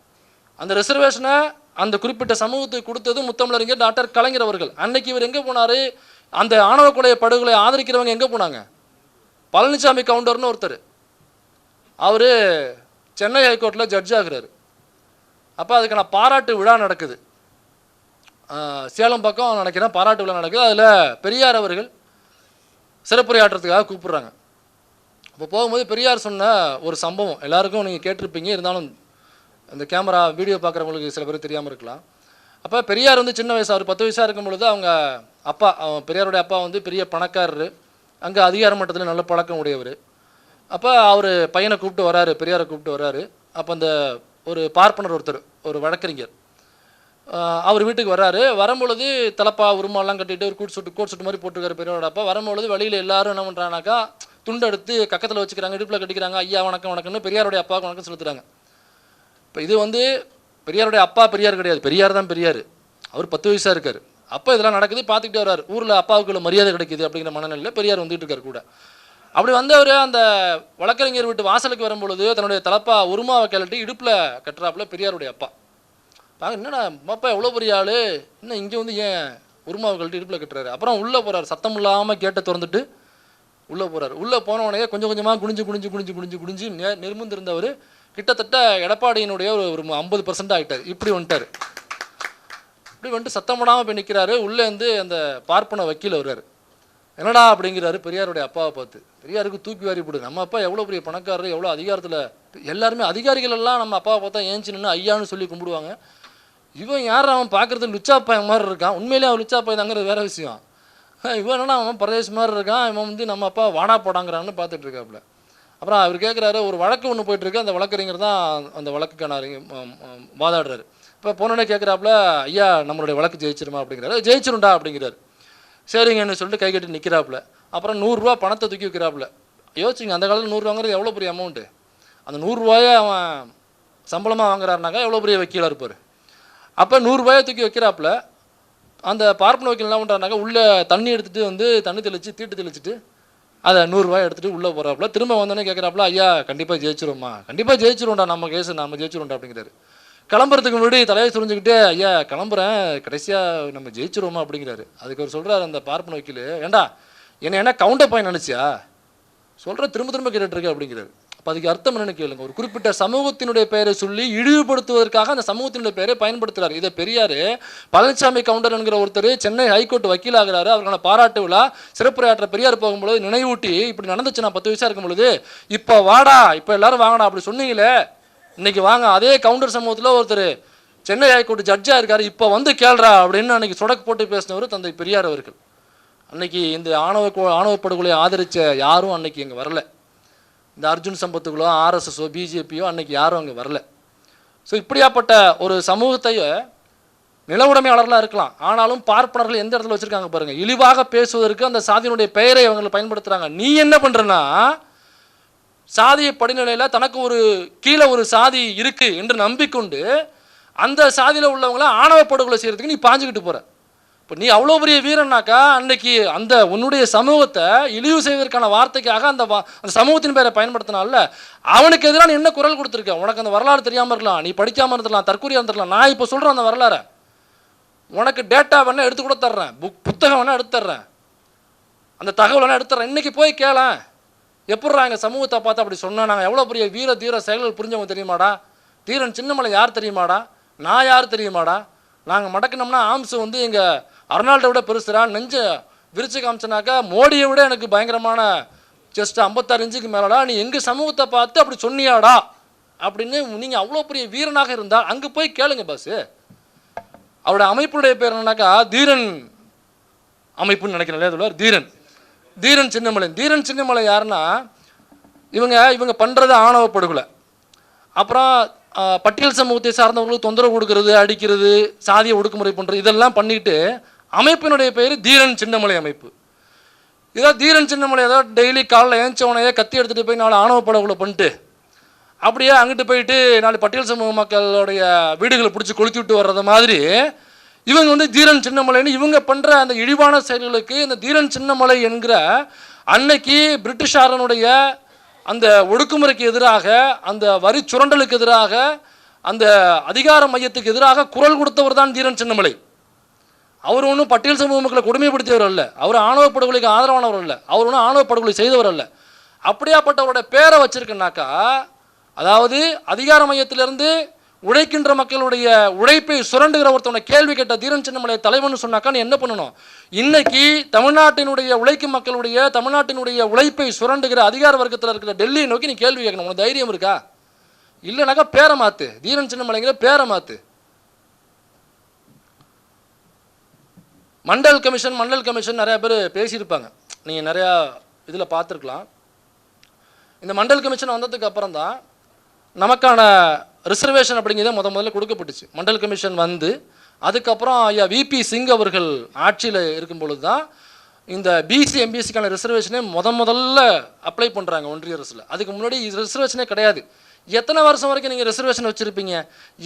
அந்த ரிசர்வேஷனை அந்த குறிப்பிட்ட சமூகத்துக்கு கொடுத்தது முத்தமிழறிஞர் டாக்டர் கலைஞர் அவர்கள். அன்னைக்கு இவர் எங்கே போனார்? அந்த ஆணவ கொலை படுகொலை ஆதரிக்கிறவங்க எங்கே போனாங்க? பழனிசாமி கவுண்டர்னு ஒருத்தர், அவர் சென்னை ஹைகோர்ட்டில் ஜட்ஜ் ஆகிறார். அப்போ அதுக்கான பாராட்டு விழா நடக்குது, சேலம் பக்கம் நினைக்கிறேன் பாராட்டு விழா நடக்குது. அதில் பெரியார் அவர்கள் சிறப்புரையாற்றுறதுக்காக கூப்பிட்றாங்க. அப்போ போகும்போது பெரியார் சொன்ன ஒரு சம்பவம் எல்லாருக்கும் நீங்கள் கேட்டிருப்பீங்க, இருந்தாலும் இந்த கேமரா வீடியோ பார்க்குறவங்களுக்கு சில பேர் தெரியாமல் இருக்கலாம். அப்போ பெரியார் வந்து சின்ன வயசு, அவர் 10 வயசாக இருக்கும் பொழுது அவங்க அப்பா, பெரியாருடைய அப்பா வந்து பெரிய பணக்காரர், அங்கே அதிகார மட்டத்தில் நல்ல பழக்கம் உடையவர். அப்போ அவர் பையனை கூப்பிட்டு வராரு, பெரியாரை கூப்பிட்டு வராரு. அப்போ அந்த ஒரு பார்ப்பனர் ஒருத்தர், ஒரு வழக்கறிஞர், அவர் வீட்டுக்கு வர்றாரு. வரும்பொழுது தலப்பா உருமாலாம் கட்டிட்டு ஒரு கோட் சூட்டு மாதிரி போட்டுருக்காரு பெரியாரோட அப்பா. வரும்பொழுது வழியில் எல்லாரும் என்ன பண்ணுறாங்கனாக்கா துண்டை எடுத்து கக்கத்தில் வச்சுக்கிறாங்க, இடுப்பில் கட்டிக்கிறாங்க, ஐயா வணக்கம் வணக்கம்னு பெரியாருடைய அப்பாவுக்கு வணக்கம் செலுத்துறாங்க. இப்போ இது வந்து பெரியாருடைய அப்பா பெரியார் கிடையாது, பெரியார் தான் பெரியார். அவர் 10 வயசாக இருக்கார். அப்போ இதெல்லாம் நடக்குது, பார்த்துக்கிட்டே வர்றாரு. ஊரில் அப்பாவுக்குள்ள மரியாதை கிடைக்குது அப்படிங்கிற மனநிலையில் பெரியார் வந்துட்டு இருக்கார் கூட. அப்படி வந்தவர் அந்த வழக்கறிஞர் வீட்டு வாசலுக்கு வரும்பொழுது தன்னுடைய தலப்பா உருமாவை கிளட்டி இடுப்பில் கட்டுறாப்புல பெரியாருடைய அப்பா. என்னடா அப்பா எவ்வளோ பெரிய ஆள், இன்னும் இங்கே வந்து ஏன் உருமாவை கழட்டி இடுப்பில் கட்டுறாரு? அப்புறம் உள்ளே போகிறார், சத்தம் இல்லாமல் கேட்டை திறந்துட்டு உள்ளே போகிறார். உள்ளே போனவனையே கொஞ்சம் கொஞ்சமாக குனிஞ்சு நிமிர்ந்திருந்தவர் கிட்டத்தட்ட எடப்பாடியினுடைய ஒரு 50% ஆகிட்டார். இப்படி வந்துட்டார். இப்படி வந்துட்டு சத்தம் போடாமல் போய் நிற்கிறாரு. உள்ளேருந்து அந்த பார்ப்பன வக்கீல் வருவார். என்னடா அப்படிங்கிறாரு பெரியாருடைய அப்பாவை பார்த்து. பெரியாருக்கு தூக்கி வாரி போடு, நம்ம அப்பா எவ்வளோ பெரிய பணக்காரர், எவ்வளோ அதிகாரத்தில், எல்லாருமே அதிகாரிகள் எல்லாம் நம்ம அப்பாவை பார்த்தா ஏஞ்சி நின்று ஐயான்னு சொல்லி கும்பிடுவாங்க. இவன் யார், அவன் பார்க்குறது லுச்சா பையன் மாதிரி இருக்கான், உண்மையிலே அவன் லுச்சா பையன் தாங்கிறது வேறு விஷயம். இவன் என்னன்னா அவன் பிரதேச மாதிரி இருக்கான், இவன் வந்து நம்ம அப்பா வாடா போடாங்கிறான்னு பார்த்துட்டு இருக்காப்புல. அப்புறம் அவர் கேட்குறாரு, ஒரு வழக்கு ஒன்று போயிட்டுருக்கு, அந்த வழக்கறிஞர் தான் அந்த வழக்குக்கான வாதாடுறாரு. இப்போ போனோடனே கேட்குறாப்புல, ஐயா நம்மளுடைய வழக்கு ஜெயிச்சிருமா அப்படிங்கிறாரு. ஜெயிச்சிருண்டா அப்படிங்கிறாரு. சரிங்கன்னு சொல்லிட்டு கை கட்டி நிற்கிறாப்புல. அப்புறம் 100 ரூபா பணத்தை தூக்கி வைக்கிறாப்புல. யோசிச்சுங்க, அந்த காலத்தில் 100 ரூபாங்கிறது எவ்வளோ பெரிய அமௌண்ட்டு. அந்த 100 ரூபாயை அவன் சம்பளமாக வாங்குறாருனாக்கா எவ்வளோ பெரிய வக்கீலாக இருப்பார். அப்போ 100 ரூபாயை தூக்கி வைக்கிறாப்புல. அந்த பார்ப்பன வக்கீல் என்ன பண்ணுறாருனாக்கா உள்ளே தண்ணி எடுத்துகிட்டு வந்து தண்ணி தெளித்து தீட்டு தெளிச்சுட்டு அதை 100 ரூபாய் எடுத்துகிட்டு உள்ளே போகிறாப்புல. திரும்ப வந்தோடனே கேட்குறாப்புல, ஐயா கண்டிப்பாக ஜெயிச்சிருவோம்மா, கண்டிப்பாக ஜெயிச்சிருவோம்டா, நம்ம கேஸு நம்ம ஜெயிச்சிருவோம்டா அப்படிங்கிறாரு. கிளம்புறதுக்கு முன்னாடி தலையை சுரிஞ்சுக்கிட்டே, ஐயா கிளம்புறேன், கடைசியாக நம்ம ஜெயிச்சிருவோமா அப்படிங்கிறாரு. அதுக்கு அவர் சொல்கிறார் அந்த பார்ப்பன வக்கீல், ஏண்டா என்ன கவுண்டர் பையன் நினச்சியா சொல்கிற, திரும்ப திரும்ப கேட்டுட்ருக்க அப்படிங்கிறாரு. அப்போ அதுக்கு அர்த்தம் என்னன்னு கேளுங்க. ஒரு குறிப்பிட்ட சமூகத்தினுடைய பெயரை சொல்லி இழிவுபடுத்துவதற்காக அந்த சமூகத்தினுடைய பெயரை பயன்படுத்துகிறார். இதை பெரியார் பழனிசாமி கவுண்டர் என்கிற ஒருத்தர் சென்னை ஹைகோர்ட் வக்கீலாகிறாரு. அவருக்கான பாராட்டு விழா சிறப்புரையாற்ற பெரியார் போகும்போது நினைவூட்டி, இப்படி நடந்துச்சு நான் 10 வயசாக இருக்கும் பொழுது, இப்போ வாடா, இப்போ எல்லாரும் வாங்கடா அப்படி சொன்னீங்களே, இன்னைக்கு வாங்க. அதே கவுண்டர் சமூகத்தில் ஒருத்தர் சென்னை ஹைகோர்ட் ஜட்ஜாக இருக்காரு, இப்போ வந்து கேள்றா அப்படின்னு அன்னைக்கு சொடக்கு போட்டு பேசினவர் தந்தை பெரியார் அவர்கள். அன்னைக்கு இந்த ஆணவ படுகொலையை ஆதரித்த யாரும் அன்னைக்கு இங்கே வரல. இந்த அர்ஜுன் சம்பத்துகளோ ஆர்எஸ்எஸோ பிஜேபியோ அன்னைக்கு யாரும் அங்கே வரல. ஸோ இப்படியாப்பட்ட ஒரு சமூகத்தை நில உடைமையாளர்களாக இருக்கலாம், ஆனாலும் பார்ப்பனர்கள் எந்த இடத்துல வச்சுருக்காங்க பாருங்கள். இழிவாக பேசுவதற்கு அந்த சாதியினுடைய பெயரை அவங்களை பயன்படுத்துகிறாங்க. நீ என்ன பண்ணுறன்னா, சாதிய படிநிலையில் தனக்கு ஒரு கீழே ஒரு சாதி இருக்குது என்று நம்பிக்கொண்டு அந்த சாதியில் உள்ளவங்கள ஆணவ படுகொலை செய்கிறதுக்கு நீ பாஞ்சுக்கிட்டு போகிற. இப்போ நீ அவ்வளோ பெரிய வீரனாக்கா அன்னைக்கு அந்த உன்னுடைய சமூகத்தை இழிவு செய்வதற்கான வார்த்தைக்காக அந்த சமூகத்தின் பேரை பயன்படுத்தினால அவனுக்கு எதிராக நீ என்ன குரல் கொடுத்துருக்க? உனக்கு அந்த வரலாறு தெரியாமல் இருக்கலாம், நீ படிக்காமல் இருந்துடலாம், தற்கொலையாக இருந்துடலாம். நான் இப்போ சொல்கிறேன் அந்த வரலாறை, உனக்கு டேட்டா வேணால் எடுத்து கூட தர்றேன், புத்தகம் வேணால் எடுத்து தர்றேன், அந்த தகவல் வேணால் எடுத்து தர்றேன். இன்றைக்கி போய் கேளேன், எப்பட்றா எங்கள் சமூகத்தை பார்த்து அப்படி சொன்னால் நாங்கள் எவ்வளோ பெரிய வீர தீர செயல்கள் புரிஞ்சவங்க தெரியுமாடா? தீரன் சின்னமலை யார் தெரியுமாடா? நான் யார் தெரியுமாடா? நாங்கள் மடக்கினோம்னா ஆம்ஸ் வந்து எங்கள் அர்னால்டை விட பெருசுரா, நெஞ்ச விரிச்சு காமிச்சனாக்கா மோடியை விட எனக்கு பயங்கரமான ஜஸ்ட் 56 இன்ச்சுக்கு மேலடா, நீ எங்கள் சமூகத்தை பார்த்து அப்படி சொன்னியாடா அப்படின்னு நீங்கள் அவ்வளோ பெரிய வீரனாக இருந்தால் அங்கே போய் கேளுங்க பாஸு. அவருடைய அமைப்புடைய பேர் என்னன்னாக்கா தீரன் அமைப்புன்னு நினைக்கிறேன். தீரன் சின்னமலை. தீரன் சின்னமலை யாருன்னா, இவங்க பண்ணுறது ஆணவ படுகொலை, அப்புறம் பட்டியல் சமூகத்தை சார்ந்தவர்களுக்கு தொந்தரவு கொடுக்கறது, அடிக்கிறது, சாதிய ஒடுக்குமுறை பண்ணுறது, இதெல்லாம் பண்ணிட்டு அமைப்பினுடைய பேர் தீரன் சின்னமலை அமைப்பு. ஏதோ தீரன் சின்னமலை ஏதோ டெய்லி காலைல ஏஞ்சவனையே கத்தி எடுத்துகிட்டு போய் 4 ஆணவ படுகொலை பண்ணிட்டு அப்படியே அங்கிட்டு போயிட்டு 4 பட்டியல் சமூக மக்களுடைய வீடுகளை பிடிச்சி கொளுத்தி விட்டு வர்றது மாதிரி இவங்க வந்து தீரன் சின்னமலைன்னு இவங்க பண்ணுற அந்த இழிவான செயல்களுக்கு இந்த தீரன் சின்னமலை என்கிற அன்னைக்கு பிரிட்டிஷாரனுடைய அந்த ஒடுக்குமுறைக்கு எதிராக, அந்த வரி சுரண்டலுக்கு எதிராக, அந்த அதிகார மையத்துக்கு எதிராக குரல் கொடுத்தவர் தான் தீரன் சின்னமலை. அவர் ஒன்றும் பட்டியல் சமூக மக்களை கொடுமைப்படுத்தியவர் அல்ல, அவர் ஆணவ படுகொலைக்கு ஆதரவானவர் அல்ல, அவர் ஒன்றும் ஆணவ படுகொலை செய்தவர் அல்ல. அப்படியாப்பட்டவருடைய பேரை வச்சிருக்குனாக்கா, அதாவது அதிகார மையத்திலிருந்து உழைக்கின்ற மக்களுடைய உழைப்பை சுரண்டுகிற ஒருத்தவனை கேள்வி கேட்ட தீரன் சின்னமலை தலைவன் சொன்னாக்கா நீ என்ன பண்ணணும்? இன்னைக்கு தமிழ்நாட்டினுடைய உழைக்கும் மக்களுடைய தமிழ்நாட்டினுடைய உழைப்பை சுரண்டுகிற அதிகார வர்க்கத்தில் இருக்கிற டெல்லியை நோக்கி நீ கேள்வி கேட்கணும். உனக்கு தைரியம் இருக்கா? இல்லைனாக்கா பேரை மாத்து, தீரன் சின்னமலைங்கிற பேரை மாத்து. மண்டல் கமிஷன் நிறைய பேர் பேசியிருப்பாங்க, நீங்கள் நிறையா இதில் பார்த்துருக்கலாம். இந்த மண்டல் கமிஷன் வந்ததுக்கு அப்புறம் தான் நமக்கான ரிசர்வேஷன் அப்படிங்கிறத முதல்ல கொடுக்கப்பட்டுச்சு. மண்டல் கமிஷன் வந்து அதுக்கப்புறம் ஐயா விபி சிங் அவர்கள் ஆட்சியில் இருக்கும் பொழுது தான் இந்த பிசி எம்பிசிக்கான ரிசர்வேஷனே முதல்ல அப்ளை பண்ணுறாங்க ஒன்றிய அரசில். அதுக்கு முன்னாடி ரிசர்வேஷனே கிடையாது. எத்தனை வருஷம் வரைக்கும் நீங்கள் ரிசர்வேஷன் வச்சுருப்பீங்க?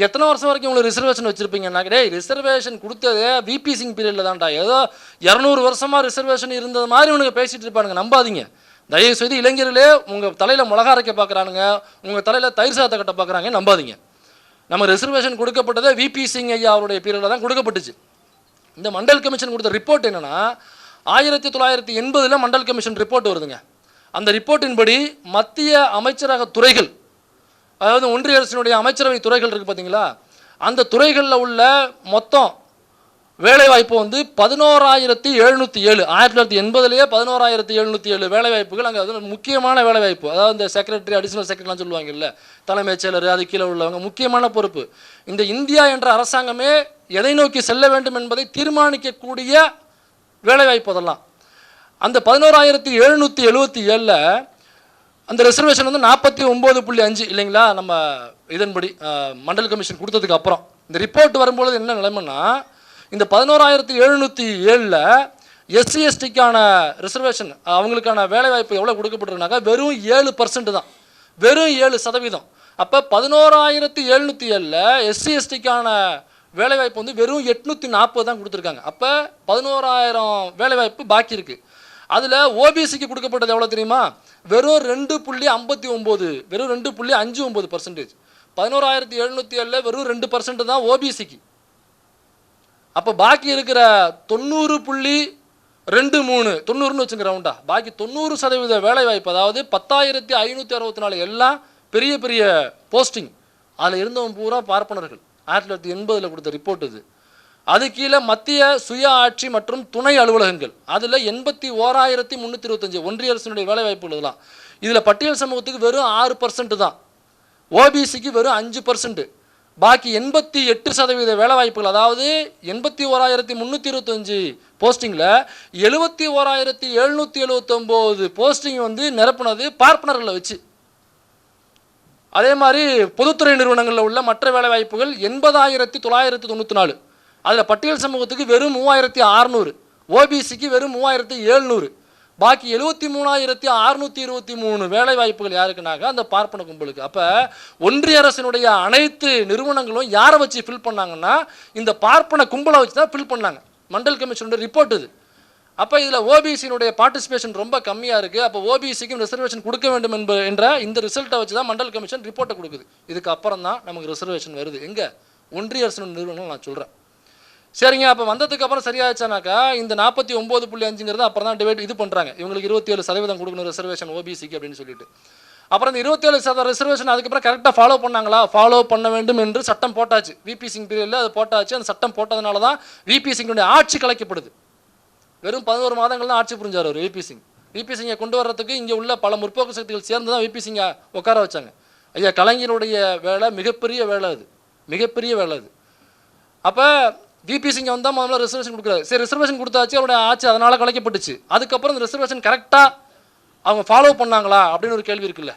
எத்தனை வருஷம் வரைக்கும் உங்களுக்கு ரிசர்வேஷன் வச்சுருப்பீங்கன்னா, டேய் ரிசர்வேஷன் கொடுத்ததே விபி சிங் பீரியடில் தான்டா, ஏதோ 200 வருஷமாக ரிசர்வேஷன் இருந்தது மாதிரி உனக்கு பேசிகிட்டு இருப்பானுங்க. நம்பாதீங்க தயவுசெய்து. இளைஞர்களே உங்கள் தலையில் மிளகா அரைக்க பார்க்குறானுங்க, உங்கள் தலையில் தயிர் சாதத்தை கட்ட பார்க்குறாங்க, நம்பாதீங்க. நம்ம ரிசர்வேஷன் கொடுக்கப்பட்டதே விபி சிங் ஐயா அவருடைய பீரியடில் தான் கொடுக்கப்பட்டுச்சு. இந்த மண்டல் கமிஷன் கொடுத்த ரிப்போர்ட் என்னென்னா 1980 மண்டல் கமிஷன் ரிப்போர்ட் வருதுங்க. அந்த ரிப்போர்ட்டின்படி மத்திய அமைச்சரக துறைகள், அதாவது ஒன்றிய அரசினுடைய அமைச்சரவை துறைகள் இருக்குது பார்த்தீங்களா, அந்த துறைகளில் உள்ள மொத்தம் வேலைவாய்ப்பு வந்து 11,707. 1980 11,707 வேலைவாய்ப்புகள் அங்கே. அது முக்கியமான வேலைவாய்ப்பு, அதாவது இந்த செக்ரட்டரி, அடிஷனல் செக்ரட்டரிலாம் சொல்லுவாங்கல்ல, தலைமைச் செயலர், அது கீழே உள்ளவங்க, முக்கியமான பொறுப்பு. இந்த இந்தியா என்ற அரசாங்கமே எதை நோக்கி செல்ல வேண்டும் என்பதை தீர்மானிக்கக்கூடிய வேலைவாய்ப்பு அதெல்லாம். அந்த 11,777 அந்த ரிசர்வேஷன் வந்து 49.5 இல்லைங்களா? நம்ம இதன்படி மண்டல் கமிஷன் கொடுத்ததுக்கு அப்புறம் இந்த ரிப்போர்ட் வரும்பொழுது என்ன நிலைமைன்னா, இந்த 11,707 எஸ்சி எஸ்டிக்கான ரிசர்வேஷன் அவங்களுக்கான வேலைவாய்ப்பு எவ்வளோ கொடுக்கப்பட்டிருக்குனாக்கா வெறும் 7% தான், வெறும் 7%. அப்போ 11,707 எஸ்சி எஸ்டிக்கான வேலைவாய்ப்பு வந்து வெறும் 840 தான் கொடுத்துருக்காங்க. அப்போ 11,000 வேலைவாய்ப்பு பாக்கி இருக்குது. அதில் ஓபிசிக்கு கொடுக்கப்பட்டது எவ்வளோ தெரியுமா? வெறும் 2.59, வெறும் 2.59%. 11,707 வெறும் 2% தான் ஓபிசிக்கு. அப்போ பாக்கி இருக்கிற 90 2 3 90ன்னு வச்சுங்க ரவுண்டா. பாக்கி 90% வேலை வாய்ப்பு, அதாவது 10,564 எல்லாம் பெரிய பெரிய போஸ்டிங். அதில் இருந்தவன் பூரா பார்ப்பனர்கள். 1980 கொடுத்த ரிப்போர்ட் இது. அது கீழே மத்திய சுய ஆட்சி மற்றும் துணை அலுவலகங்கள், அதில் 81,325 ஒன்றிய அரசினுடைய வேலை வாய்ப்புகள் இதெல்லாம். இதில் பட்டியல் சமூகத்துக்கு வெறும் 6% தான், ஓபிசிக்கு வெறும் 5%. பாக்கி 88% வேலை வாய்ப்புகள், அதாவது 81,325 போஸ்டிங்கில் 71,779 போஸ்டிங் வந்து நிரப்புனது பார்ப்பனர்களை வச்சு. அதே மாதிரி பொதுத்துறை நிறுவனங்களில் உள்ள மற்ற வேலை வாய்ப்புகள் 80,994. அதில் பட்டியல் சமூகத்துக்கு வெறும் 3,600, ஓபிசிக்கு வெறும் 3,700. பாக்கி 73,623 வேலை வாய்ப்புகள் யாருக்குனாக்க அந்த பார்ப்பன கும்பலுக்கு. அப்போ ஒன்றிய அரசினுடைய அனைத்து நிறுவனங்களும் யாரை வச்சு ஃபில் பண்ணாங்கன்னா இந்த பார்ப்பன கும்பலை வச்சு தான் ஃபில் பண்ணாங்க. மண்டல் கமிஷனுடைய ரிப்போர்ட் இது. அப்போ இதில் ஓபிசியினுடைய பார்ட்டிசிபேஷன் ரொம்ப கம்மியாக இருக்குது. அப்போ ஓபிசிக்கும் ரிசர்வேஷன் கொடுக்க வேண்டும் என்ற இந்த ரிசல்ட்டை வச்சு தான் மண்டல் கமிஷன் ரிப்போர்ட்டை கொடுக்குது. இதுக்கு அப்புறம் தான் நமக்கு ரிசர்வேஷன் வருது. எங்கே? ஒன்றிய அரசினுடைய நிறுவனங்கள் நான் சொல்கிறேன். சரிங்க, அப்போ வந்ததுக்கு அப்புறம் சரியாச்சானாக்கா இந்த 49.5ங்கிறது அப்புறம் தான் டிவைட் இது பண்ணுறாங்க. இவங்களுக்கு 27% கொடுக்கணும் ரிசர்வேஷன் ஓபிசிக்கு அப்படின்னு சொல்லிட்டு. அப்புறம் இந்த 27% ரிசர்வேஷன் அதுக்கப்புறம் கரெக்டாக ஃபாலோ பண்ணாங்களா? ஃபாலோ பண்ண வேண்டும் என்று சட்டம் போட்டாச்சு. விபி சிங் பீரியடில் அது போட்டாச்சு. அந்த சட்டம் போட்டதுனால தான் விபி சிங்குடைய ஆட்சி கலைக்கப்படுது. வெறும் 11 மாதங்கள் தான் ஆட்சி புரிஞ்சார் அவர் விபி சிங். விபி சிங்கை கொண்டு வர்றதுக்கு இங்கே உள்ள பல முற்போக்கு சக்திகள் சேர்ந்து தான் விபி சிங்கை உட்கார வச்சாங்க. ஐயா கலைஞருடைய வேலை மிகப்பெரிய வேலை அது, மிகப்பெரிய வேலை அது. அப்போ விபி சிங்கை வந்தால் முதல்ல ரிசர்வேஷன் கொடுக்குறாரு. சரி, ரிசர்வேஷன் கொடுத்தாச்சு, அவருடைய ஆட்சி அதனால் கலைக்கப்பட்டுச்சு. அதுக்கப்புறம் இந்த ரிசர்வேஷன் கரெக்டாக அவங்க ஃபாலோ பண்ணாங்களா அப்படின்னு ஒரு கேள்வி இருக்குல்ல.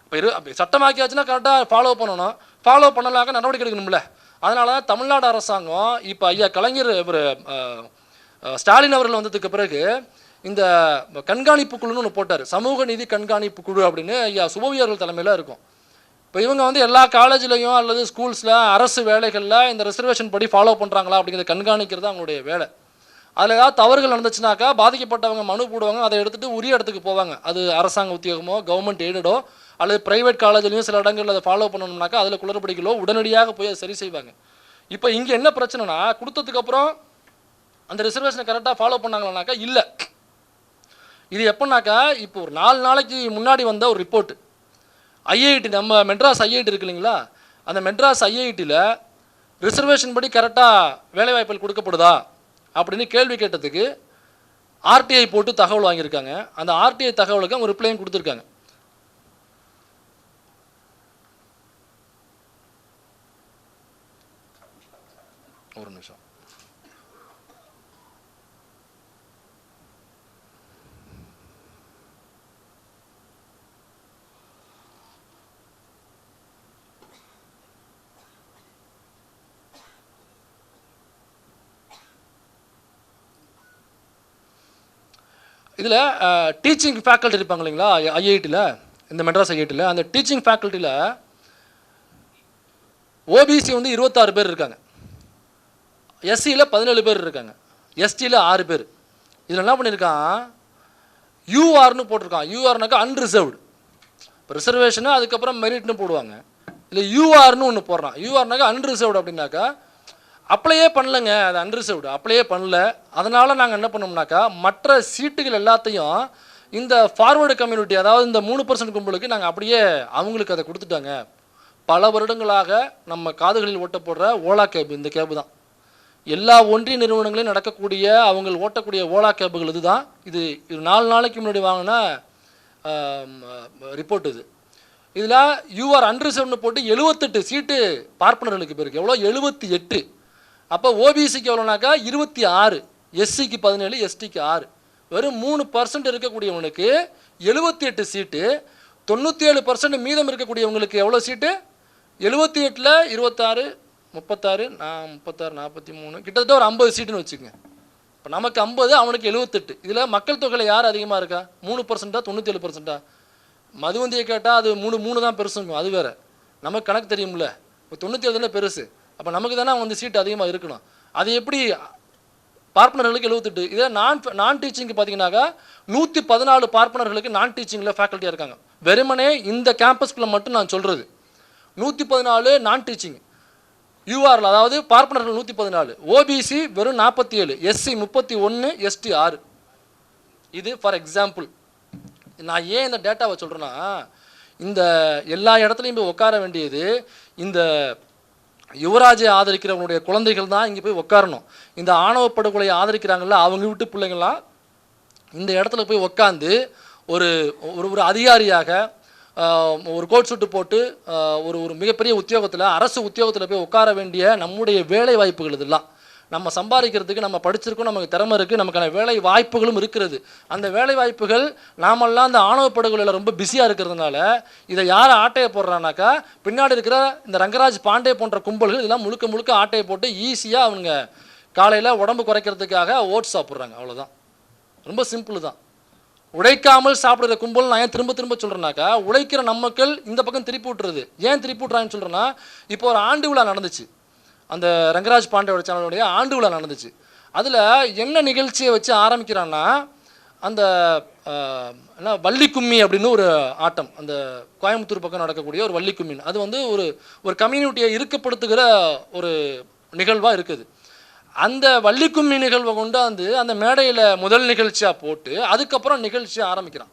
இப்போ சட்டமாக்கியாச்சுன்னா கரெக்டாக ஃபாலோ பண்ணணும். ஃபாலோ பண்ணலாக்க நடவடிக்கை எடுக்கணும்ல. அதனால தான் தமிழ்நாடு அரசாங்கம் இப்போ ஐயா கலைஞர் இவர் ஸ்டாலின் அவர்கள் வந்ததுக்கு பிறகு இந்த கண்காணிப்பு குழுன்னு ஒன்று போட்டார். சமூக நீதி கண்காணிப்பு குழு அப்படின்னு ஐயா சுபவி அவர்கள் தலைமையில் இருக்கும். இப்போ இவங்க வந்து எல்லா காலேஜ்லையும் அல்லது ஸ்கூல்ஸில் அரசு வேலைகளில் இந்த ரிசர்வேஷன் படி ஃபாலோ பண்ணுறாங்களா அப்படிங்கிறத கண்காணிக்கிறது அவங்களுடைய வேலை. அதில் ஏதாவது தவறுகள் நடந்துச்சுனாக்கா பாதிக்கப்பட்டவங்க மனு போடுவாங்க. அதை எடுத்துகிட்டு உரிய இடத்துக்கு போவாங்க. அது அரசாங்க உத்தியோகமோ கவர்மெண்ட் எய்டடோ அல்லது ப்ரைவேட் காலேஜ்லையும் சில இடங்களில் அதை ஃபாலோ பண்ணணும்னாக்கா அதில் குளறுபடிகளோ உடனடியாக போய் அதை சரி செய்வாங்க. இப்போ இங்கே என்ன பிரச்சனைனா, கொடுத்ததுக்கப்புறம் அந்த ரிசர்வேஷனை கரெக்டாக ஃபாலோ பண்ணாங்களானாக்கா இல்லை. இது எப்போனாக்கா இப்போ ஒரு 4 நாளைக்கு முன்னாடி வந்த ஒரு ரிப்போர்ட்டு, ஐஐடி நம்ம மெட்ராஸ் ஐஐடி இருக்கு இல்லைங்களா, அந்த மெட்ராஸ் ஐஐடியில் ரிசர்வேஷன் படி கரெக்டாக வேலைவாய்ப்புகள் கொடுக்கப்படுதா அப்படின்னு கேள்வி கேட்டதுக்கு ஆர்டிஐ போட்டு தகவல் வாங்கியிருக்காங்க. அந்த ஆர்டிஐ தகவலுக்கு அவங்க ரிப்ளையும் கொடுத்துருக்காங்க. ஒரு நிமிஷம். இதில் டீச்சிங் ஃபேக்கல்ட்டி இருப்பாங்க இல்லைங்களா ஐஐடியில், இந்த மெட்ராஸ் ஐஐடியில். அந்த டீச்சிங் ஃபேக்கல்ட்டியில் ஓபிசி வந்து 26 பேர் இருக்காங்க, எஸ்சியில் 17 பேர் இருக்காங்க, எஸ்டியில் 6 பேர். இதில் என்ன பண்ணியிருக்கான், யூஆர்னு போட்டிருக்கான். யூஆர்னாக்கா அன்ரிசர்வ்டு. இப்போ ரிசர்வேஷனு அதுக்கப்புறம் மெரிட்னு போடுவாங்க. இல்லை யூஆர்னு ஒன்று போடுறான். யூஆர்னாக்கா அன்ரிசர்வ்டு அப்படின்னாக்கா அப்ளையே பண்ணலைங்க, அது அன்ரிசர்வ்டு, அப்ளையே பண்ணல. அதனால் நாங்கள் என்ன பண்ணோம்னாக்கா மற்ற சீட்டுகள் எல்லாத்தையும் இந்த ஃபார்வர்டு கம்யூனிட்டி, அதாவது இந்த 3% கும்பலுக்கு நாங்கள் அப்படியே அவங்களுக்கு அதை கொடுத்துட்டாங்க. பல வருடங்களாக நம்ம காதுகளில் ஓட்ட போடுற ஓலா கேப், இந்த கேபு தான் எல்லா ஒன்றிய நிறுவனங்களையும் நடக்கக்கூடிய அவங்க ஓட்டக்கூடிய ஓலா கேபுகள் இதுதான். இது 4 நாளைக்கு முன்னாடி வாங்கின ரிப்போர்ட் இது. இதில் யூஆர் அன்ரிசர்வ்னு போட்டு 78 சீட்டு பார்ப்பனர்களுக்கு பேருக்கு. எவ்வளோ? 78. அப்போ ஓபிசிக்கு எவ்வளோனாக்கா 26, எஸ்சிக்கு 17, எஸ்டிக்கு 6. வெறும் 3% இருக்கக்கூடியவனுக்கு 78 சீட்டு. 97% மீதம் இருக்கக்கூடியவங்களுக்கு எவ்வளோ சீட்டு? 78ல் 26, 36, 36, 43, கிட்டத்தட்ட ஒரு 50 சீட்டுன்னு வச்சுக்கோங்க. இப்போ நமக்கு 50, அவனுக்கு 78. இதில் மக்கள் தொகையில் யார் அதிகமாக இருக்கா? 3%, 97%. மதுவந்தியை கேட்டால் அது 3 தான் பெருசுங்க, அது வேறு. நமக்கு கணக்கு தெரியும்ல. இப்போ 97 பெருசு. அப்போ நமக்கு தானே வந்து சீட்டு அதிகமாக இருக்கணும். அது எப்படி பார்ப்பனர்களுக்கு 78? இதே நான் டீச்சிங்க்கு பார்த்தீங்கன்னாக்கா 114 பார்ப்பனர்களுக்கு நான் டீச்சிங்கில் ஃபேக்கல்ட்டியாக இருக்காங்க. வெறுமனே இந்த கேம்பஸ்குள்ளே மட்டும் நான் சொல்கிறது 114 நான் டீச்சிங். யூஆரில் அதாவது பார்ப்பனர்கள் 114, ஓபிசி வெறும் 47, எஸ்சி 31, எஸ்டி 6. இது ஃபார் எக்ஸாம்பிள். நான் ஏன் இந்த டேட்டாவை சொல்கிறேன்னா, இந்த எல்லா இடத்துலையும் போய் உட்கார வேண்டியது இந்த யுவராஜை ஆதரிக்கிறவங்களுடைய குழந்தைகள் தான் இங்கே போய் உட்காரணும். இந்த ஆணவ படுகொலையை ஆதரிக்கிறாங்கல்ல அவங்க வீட்டு பிள்ளைங்கள்லாம் இந்த இடத்துல போய் உட்காந்து ஒரு ஒரு அதிகாரியாக ஒரு கோட் சூட்டு போட்டு ஒரு மிகப்பெரிய உத்தியோகத்தில், அரசு உத்தியோகத்தில் போய் உட்கார வேண்டிய நம்முடைய வேலை வாய்ப்புகள் இதெல்லாம். நம்ம சம்பாதிக்கிறதுக்கு நம்ம படிச்சிருக்கோம், நமக்கு திறமை இருக்குது, நமக்கான வேலை வாய்ப்புகளும் இருக்கிறது. அந்த வேலை வாய்ப்புகள் நாமெல்லாம் அந்த ஆணவ படுகொலையில் ரொம்ப பிஸியாக இருக்கிறதுனால இதை யாரை ஆட்டையை போடுறானாக்கா, பின்னாடி இருக்கிற இந்த ரங்கராஜ் பாண்டே போன்ற கும்பல்கள் இதெல்லாம் முழுக்க முழுக்க ஆட்டையை போட்டு ஈஸியாக அவங்க காலையில் உடம்பு குறைக்கிறதுக்காக ஓட்ஸ் சாப்பிட்றாங்க. அவ்வளோதான், ரொம்ப சிம்பிள் தான். உழைக்காமல் சாப்பிட்ற கும்பல் நான் ஏன் திரும்ப திரும்ப சொல்கிறேன்னாக்கா, உழைக்கிற நம்மக்கள் இந்த பக்கம் திருப்பி விட்டுறது. ஏன் திருப்பி விட்றாங்கன்னு சொல்கிறேன்னா, இப்போ ஒரு ஆண்டு விழா நடந்துச்சு, அந்த ரங்கராஜ் பாண்டேயோட சேனலுடைய ஆண்டு விழா நடந்துச்சு. அதில் என்ன நிகழ்ச்சியை வச்சு ஆரம்பிக்கிறான்னா, அந்த என்ன வள்ளி கும்மி அப்படின்னு ஒரு ஆட்டம், அந்த கோயம்புத்தூர் பக்கம் நடக்கக்கூடிய ஒரு வள்ளி கும்மின், அது வந்து ஒரு கம்யூனிட்டியை இருக்கப்படுத்துகிற ஒரு நிகழ்வாக இருக்குது. அந்த வள்ளி கும்மி நிகழ்வை கொண்டாந்து அந்த மேடையில் முதல் நிகழ்ச்சியாக போட்டு அதுக்கப்புறம் நிகழ்ச்சியை ஆரம்பிக்கிறான்.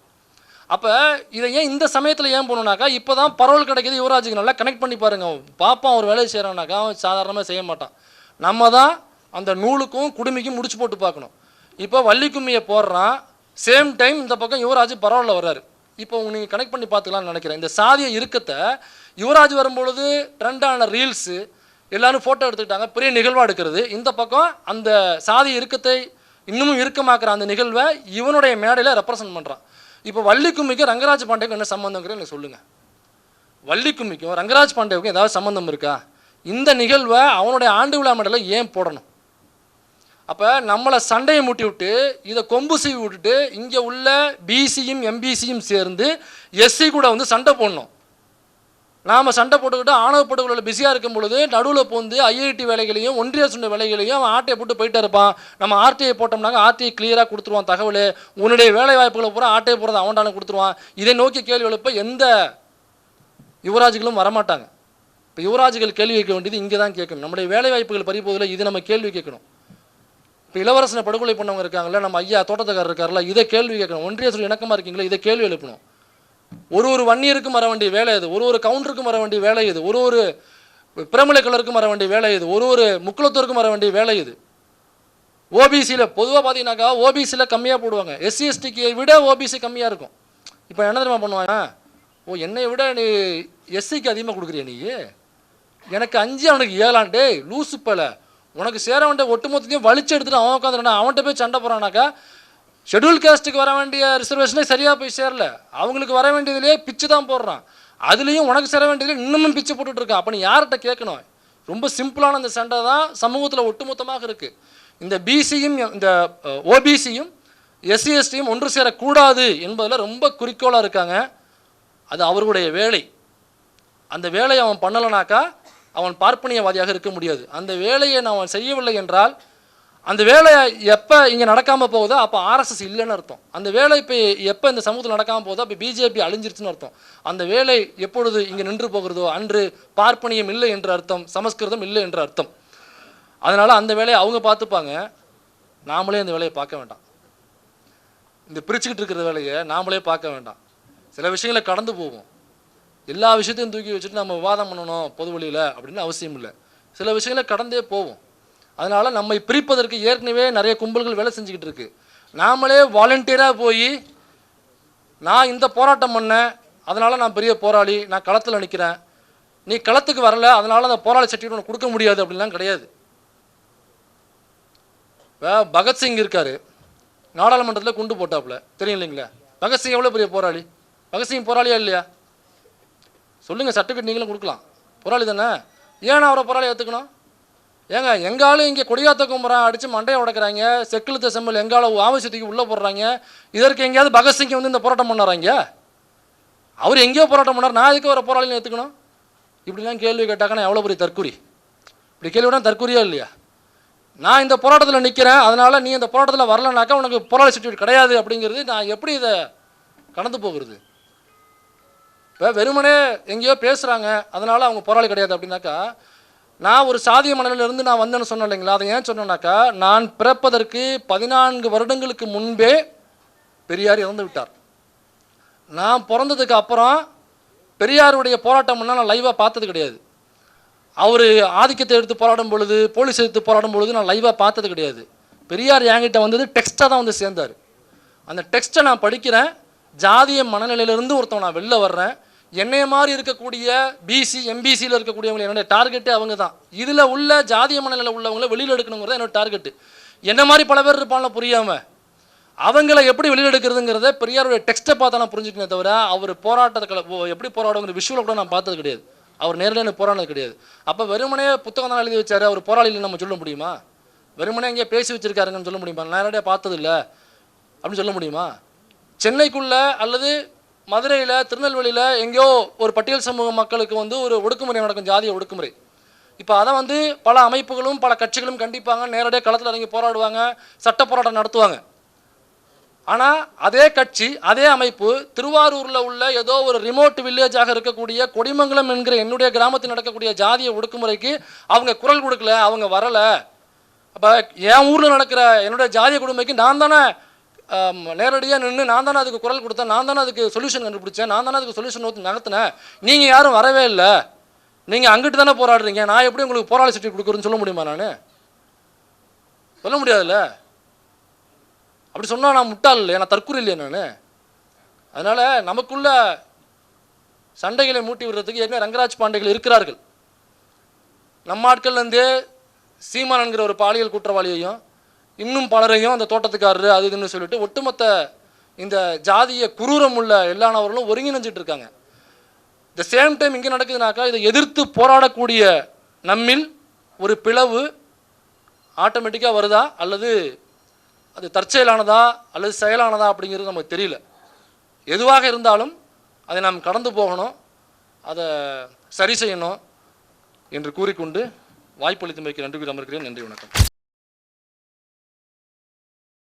அப்போ இதை ஏன் இந்த சமயத்தில் ஏன் போகணுன்னாக்கா, இப்போ தான் பரவல் கிடைக்கிது, யுவராஜுக்கு நல்லா கனெக்ட் பண்ணி பாருங்க. பாப்பான் ஒரு வேலையை செய்கிறான்னாக்கா அவன் சாதாரணமாக செய்ய மாட்டான். நம்ம தான் அந்த நூலுக்கும் குடுமிக்கும் முடிச்சு போட்டு பார்க்கணும். இப்போ வள்ளி கும்மியை போடுறான், சேம் டைம் இந்த பக்கம் யுவராஜ் பரவலில் வர்றாரு. இப்போ நீங்கள் கனெக்ட் பண்ணி பார்த்துக்கலாம்னு நினைக்கிறேன். இந்த சாதிய இறுக்கத்தை யுவராஜ் வரும்பொழுது ட்ரெண்டான ரீல்ஸு எல்லோரும் ஃபோட்டோ எடுத்துக்கிட்டாங்க, பெரிய நிகழ்வாக எடுக்கிறது. இந்த பக்கம் அந்த சாதி இறுக்கத்தை இன்னமும் இறுக்கமாக்குற அந்த நிகழ்வை இவனுடைய மேடையில் ரெப்ரசன்ட் பண்ணுறான். இப்போ வள்ளி கும்மிக்கும் ரங்கராஜ் பாண்டேவுக்கும் என்ன சம்மந்தங்கிறது எனக்கு சொல்லுங்கள். வள்ளி கும்மிக்கும் ரங்கராஜ் பாண்டேவுக்கும் ஏதாவது சம்மந்தம் இருக்கா? இந்த நிகழ்வை அவனுடைய ஆண்டு விழா மேடையில் ஏன் போடணும்? அப்போ நம்மளை சண்டையை மூட்டி விட்டு இதை கொம்பு சீவி விட்டுட்டு இங்கே உள்ள பிசியும் எம்பிசியும் சேர்ந்து எஸ்சி கூட வந்து சண்டை போடணும். நாம் சண்டை போட்டுக்கிட்டு ஆணவ படுகொலையில் பிஸியாக இருக்கும் பொழுது நடுவில் போந்து ஐஐடி வேலைகளையும் ஒன்றிய அரசு வேலைகளையும் அவன் ஆர்டிஐ போட்டு போயிட்டே இருப்பான். நம்ம ஆர்டிஐ போட்டோம்னாங்க ஆர்டிஐ கிளியராக கொடுத்துருவான் தகவல், உன்னுடைய வேலை வாய்ப்புகளை பூரா ஆர்டிஐ போடுறது அவன்டான கொடுத்துருவான். இதை நோக்கி கேள்வி எழுப்ப எந்த யுவராஜுகளும் வரமாட்டாங்க. இப்போ யுவராஜுகள் கேள்வி கேட்க வேண்டியது இங்கே தான் கேட்கணும். நம்முடைய வேலை வாய்ப்புகள் பறிப்போதில் இது நம்ம கேள்வி கேட்கணும். இப்போ இளவரசனை படுகொலை பண்ணவங்க இருக்காங்களே, நம்ம ஐயா தோட்டத்துக்காரர் இருக்கார்ல, இதை கேள்வி கேட்கணும். ஒன்றிய அரசு இணக்கமாக இருக்கீங்களா, இதை கேள்வி எழுப்பணும். ஒரு வன்னியருக்கும் வர வேண்டிய வேலை இது, ஒரு கவுண்டருக்கும் வர வேண்டிய வேலை இது, ஒரு பிரமிளை கலருக்கும் வர வேண்டிய வேலை இது, ஒரு முக்குளத்தூருக்கும் வர வேண்டிய வேலை இது. ஓபிசியில் பொதுவாக பார்த்தீங்கன்னாக்கா ஓபிசியில் கம்மியாக போடுவாங்க, எஸ்சி எஸ்டிக்கு விட ஓபிசி கம்மியாக இருக்கும். இப்போ என்ன தெரியுமா பண்ணுவாங்க, என்னை விட நீ எஸ்சிக்கு அதிகமாக கொடுக்குறிய, நீ எனக்கு 5 அவனுக்கு 7 டே லூசு பல, உனக்கு சேர வேண்டிய ஒட்டுமொத்தத்தையும் வலிச்சு எடுத்துட்டு அவன் உட்காந்துருனா அவன்கிட்ட போய் சண்டை போகிறானாக்கா, ஷெட்யூல் காஸ்ட்டுக்கு வர வேண்டிய ரிசர்வேஷனே சரியாக போய் சேரல, அவங்களுக்கு வர வேண்டியதுலேயே பிச்சு தான் போடுறான், அதுலேயும் உனக்கு சேர வேண்டியதுலேயே இன்னமும் பிச்சு போட்டுட்டு இருக்கான். அப்போ நீ யார்கிட்ட கேட்கணும்? ரொம்ப சிம்பிளான அந்த சண்டை தான் சமூகத்தில் ஒட்டுமொத்தமாக இருக்குது. இந்த பிசியும் இந்த ஓபிசியும் எஸ்சி எஸ்டியும் ஒன்று சேரக்கூடாது என்பதில் ரொம்ப குறிக்கோளாக இருக்காங்க. அது அவர்களுடைய வேலை. அந்த வேலையை அவன் பண்ணலைனாக்கா அவன் பார்ப்பனியவாதியாக இருக்க முடியாது. அந்த வேலையை அவன் செய்யவில்லை என்றால் அந்த வேலை எப்போ இங்கே நடக்காமல் போகுதோ அப்போ ஆர்எஸ்எஸ் இல்லைன்னு அர்த்தம். அந்த வேலை இப்போ எப்போ இந்த சமூகத்தில் நடக்காமல் போதோ அப்போ பிஜேபி அழிஞ்சிருச்சுன்னு அர்த்தம். அந்த வேலை எப்பொழுது இங்கே நின்று போகிறதோ அன்று பார்ப்பனியம் இல்லை என்ற அர்த்தம், சமஸ்கிருதம் இல்லை என்ற அர்த்தம். அதனால் அந்த வேலையை அவங்க பார்த்துப்பாங்க, நாமளே அந்த வேலையை பார்க்க வேண்டாம். இந்த பிரிச்சுக்கிட்டு இருக்கிற வேலையை நாமளே பார்க்க வேண்டாம். சில விஷயங்களை கடந்து போவோம். எல்லா விஷயத்தையும் தூக்கி வச்சுட்டு நம்ம விவாதம் பண்ணணும் பொது வழியில் அப்படின்னு அவசியம் இல்லை. சில விஷயங்களை கடந்தே போவோம். அதனால் நம்மை பிரிப்பதற்கு ஏற்கனவே நிறைய கும்பல்கள் வேலை செஞ்சுக்கிட்டு இருக்கு. நாமளே வாலண்டியராக போய் நான் இந்த போராட்டம் பண்ணேன், அதனால் நான் பெரிய போராளி, நான் களத்தில் நிற்கிறேன், நீ களத்துக்கு வரல அதனால் அந்த போராளி சர்டிஃபிகேட் உனக்கு கொடுக்க முடியாது அப்படின்லாம் கிடையாது. இப்போ பகத்சிங் இருக்கார், நாடாளுமன்றத்தில் குண்டு போட்டாப்புல, தெரியும் இல்லைங்களா? பகத்சிங் எவ்வளோ பெரிய போராளி? பகத்சிங் போராளியா இல்லையா? சொல்லுங்கள், சர்டிஃபிகேட் நீங்களும் கொடுக்கலாம், போராளி தானே. ஏன் அவரை போராளி ஏற்றுக்கணும்? ஏங்க எங்காலும் இங்கே கொடியாத்த கும்புறான், அடித்து மண்டையை உடைக்கிறாங்க, செக்கிழுத்த செம்மல் எங்கால ஆவசியத்துக்கு உள்ளே போடுறாங்க. இதற்கு எங்கேயாவது பகத்சிங் வந்து இந்த போராட்டம் பண்ணாராங்க? அவர் எங்கேயோ போராட்டம் பண்ணார், நான் எதுக்கு அவரை போராளின்னு ஏற்றுக்கணும்? இப்படிலாம் கேள்வி கேட்டாக்கா நான் எவ்வளோ பெரிய தற்கொலை? இப்படி கேள்வி விட தற்கொலையா இல்லையா? நான் இந்த போராட்டத்தில் நிற்கிறேன், அதனால் நீ இந்த போராட்டத்தில் வரலனாக்கா உனக்கு போராளி சர்டிஃபிகேட் கிடையாது அப்படிங்கிறது நான் எப்படி இதை கடந்து போகிறது? இப்போ வெறுமனே எங்கேயோ பேசுகிறாங்க அதனால் அவங்க போராளி கிடையாது அப்படின்னாக்கா, நான் ஒரு சாதிய மனநிலிருந்து நான் வந்தேன்னு சொன்னேன் இல்லைங்களா? அதை ஏன் சொன்னேன்னாக்கா, நான் பிறப்பதற்கு 14 வருடங்களுக்கு முன்பே பெரியார் இறந்து விட்டார். நான் பிறந்ததுக்கு அப்புறம் பெரியாருடைய போராட்டம்னா நான் லைவாக பார்த்தது கிடையாது. அவர் ஆதிக்கத்தை எடுத்து போராடும் பொழுது, போலீஸ் எடுத்து போராடும் பொழுது நான் லைவாக பார்த்தது கிடையாது. பெரியார் என்கிட்ட வந்தது டெக்ஸ்ட்டாக தான் வந்து சேர்ந்தார். அந்த டெக்ஸ்ட்டை நான் படிக்கிறேன். ஜாதிய மனநிலையிலிருந்து ஒருத்தவன் நான் வெளில வர்றேன். என்னைய மாதிரி இருக்கக்கூடிய பிசி எம்பிசியில் இருக்கக்கூடியவங்க என்னுடைய டார்கெட்டே அவங்க தான். இதில் உள்ள ஜாதிய மனநிலை உள்ளவங்களை வெளியில் எடுக்கணுங்கிறத என்னோட டார்கெட்டு. என்ன மாதிரி பல பேர் இருப்பாங்கள புரியாமல், அவங்கள எப்படி வெளியில் எடுக்கிறதுங்கிறத பெரியாருடைய டெக்ஸ்ட்டை பார்த்தா நான் புரிஞ்சுக்கணும். தவிர அவர் போராட்டத்தை எப்படி போராடுங்கிற விஷுவலை கூட நான் பார்த்தது கிடையாது. அவர் நேரடியாக போராடினது கிடையாது. அப்போ வெறுமனே புத்தகம் தான் எழுதி வச்சார், அவர் போராளியில் நம்ம சொல்ல முடியுமா? வெறுமனே எங்கேயே பேசி வச்சிருக்காருங்கன்னு சொல்ல முடியுமா? நேரடியாக பார்த்ததில்ல அப்படின்னு சொல்ல முடியுமா? சென்னைக்குள்ளே அல்லது மதுரையில், திருநெல்வேலியில் எங்கேயோ ஒரு பட்டியல் சமூக மக்களுக்கு வந்து ஒரு ஒடுக்குமுறை நடக்கும், ஜாதிய ஒடுக்குமுறை. இப்போ அதை வந்து பல அமைப்புகளும் பல கட்சிகளும் கண்டிப்பாங்க, நேரடியாக களத்தில் இறங்கி போராடுவாங்க, சட்ட போராட்டம் நடத்துவாங்க. ஆனால் அதே கட்சி, அதே அமைப்பு திருவாரூரில் உள்ள ஏதோ ஒரு ரிமோட் வில்லேஜாக இருக்கக்கூடிய கொடிமங்கலம் என்கிற என்னுடைய கிராமத்தில் நடக்கக்கூடிய ஜாதிய ஒடுக்குமுறைக்கு அவங்க குரல் கொடுக்கல, அவங்க வரலை. அப்போ என் ஊரில் நடக்கிற என்னுடைய ஜாதிய கொடுமைக்கு நான் தானே நேரடியாக நின்று, நான் தானே அதுக்கு குரல் கொடுத்தேன், நான் தானே அதுக்கு சொல்யூஷன் கண்டுபிடிச்சேன், நான் தானே அதுக்கு சொல்யூஷன் நடத்தினேன். நீங்கள் யாரும் வரவே இல்லை, நீங்கள் அங்கிட்டு தானே போராடுறீங்க, நான் எப்படி உங்களுக்கு போராளி சர்டிஃபிகேட் கொடுக்குறேன்னு சொல்ல முடியுமா? நான் சொல்ல முடியாதுல்ல. அப்படி சொன்னால் நான் முட்டாள் இல்லையா, நான் தற்கொலை இல்லையா நான்? அதனால் நமக்குள்ள சண்டைகளை மூட்டி விடுறதுக்கு ஏற்கனவே ரங்கராஜ் பாண்டேகள் இருக்கிறார்கள். நம்ம ஆட்கள்லேருந்தே சீமான் என்கிற ஒரு பாலியல் குற்றவாளியையும் இன்னும் பலரையும் அந்த தோட்டத்துக்காரரு அது இதுன்னு சொல்லிட்டு ஒட்டுமொத்த இந்த ஜாதிய குரூரம் உள்ள எல்லா நபர்களும் ஒருங்கிணைஞ்சிட்டு இருக்காங்க. த சேம் டைம் இங்கே நடக்குதுனாக்கா இதை எதிர்த்து போராடக்கூடிய நம்மில் ஒரு பிளவு ஆட்டோமேட்டிக்காக வருதா அல்லது அது தற்செயலானதா அல்லது செயலானதா அப்படிங்கிறது நமக்கு தெரியல. எதுவாக இருந்தாலும் அதை நாம் கடந்து போகணும், அதை சரி செய்யணும் என்று கூறிக்கொண்டு வாய்ப்பளித்தமைக்கு நன்றி கூறி அமர்கிறேன். நன்றி, வணக்கம்.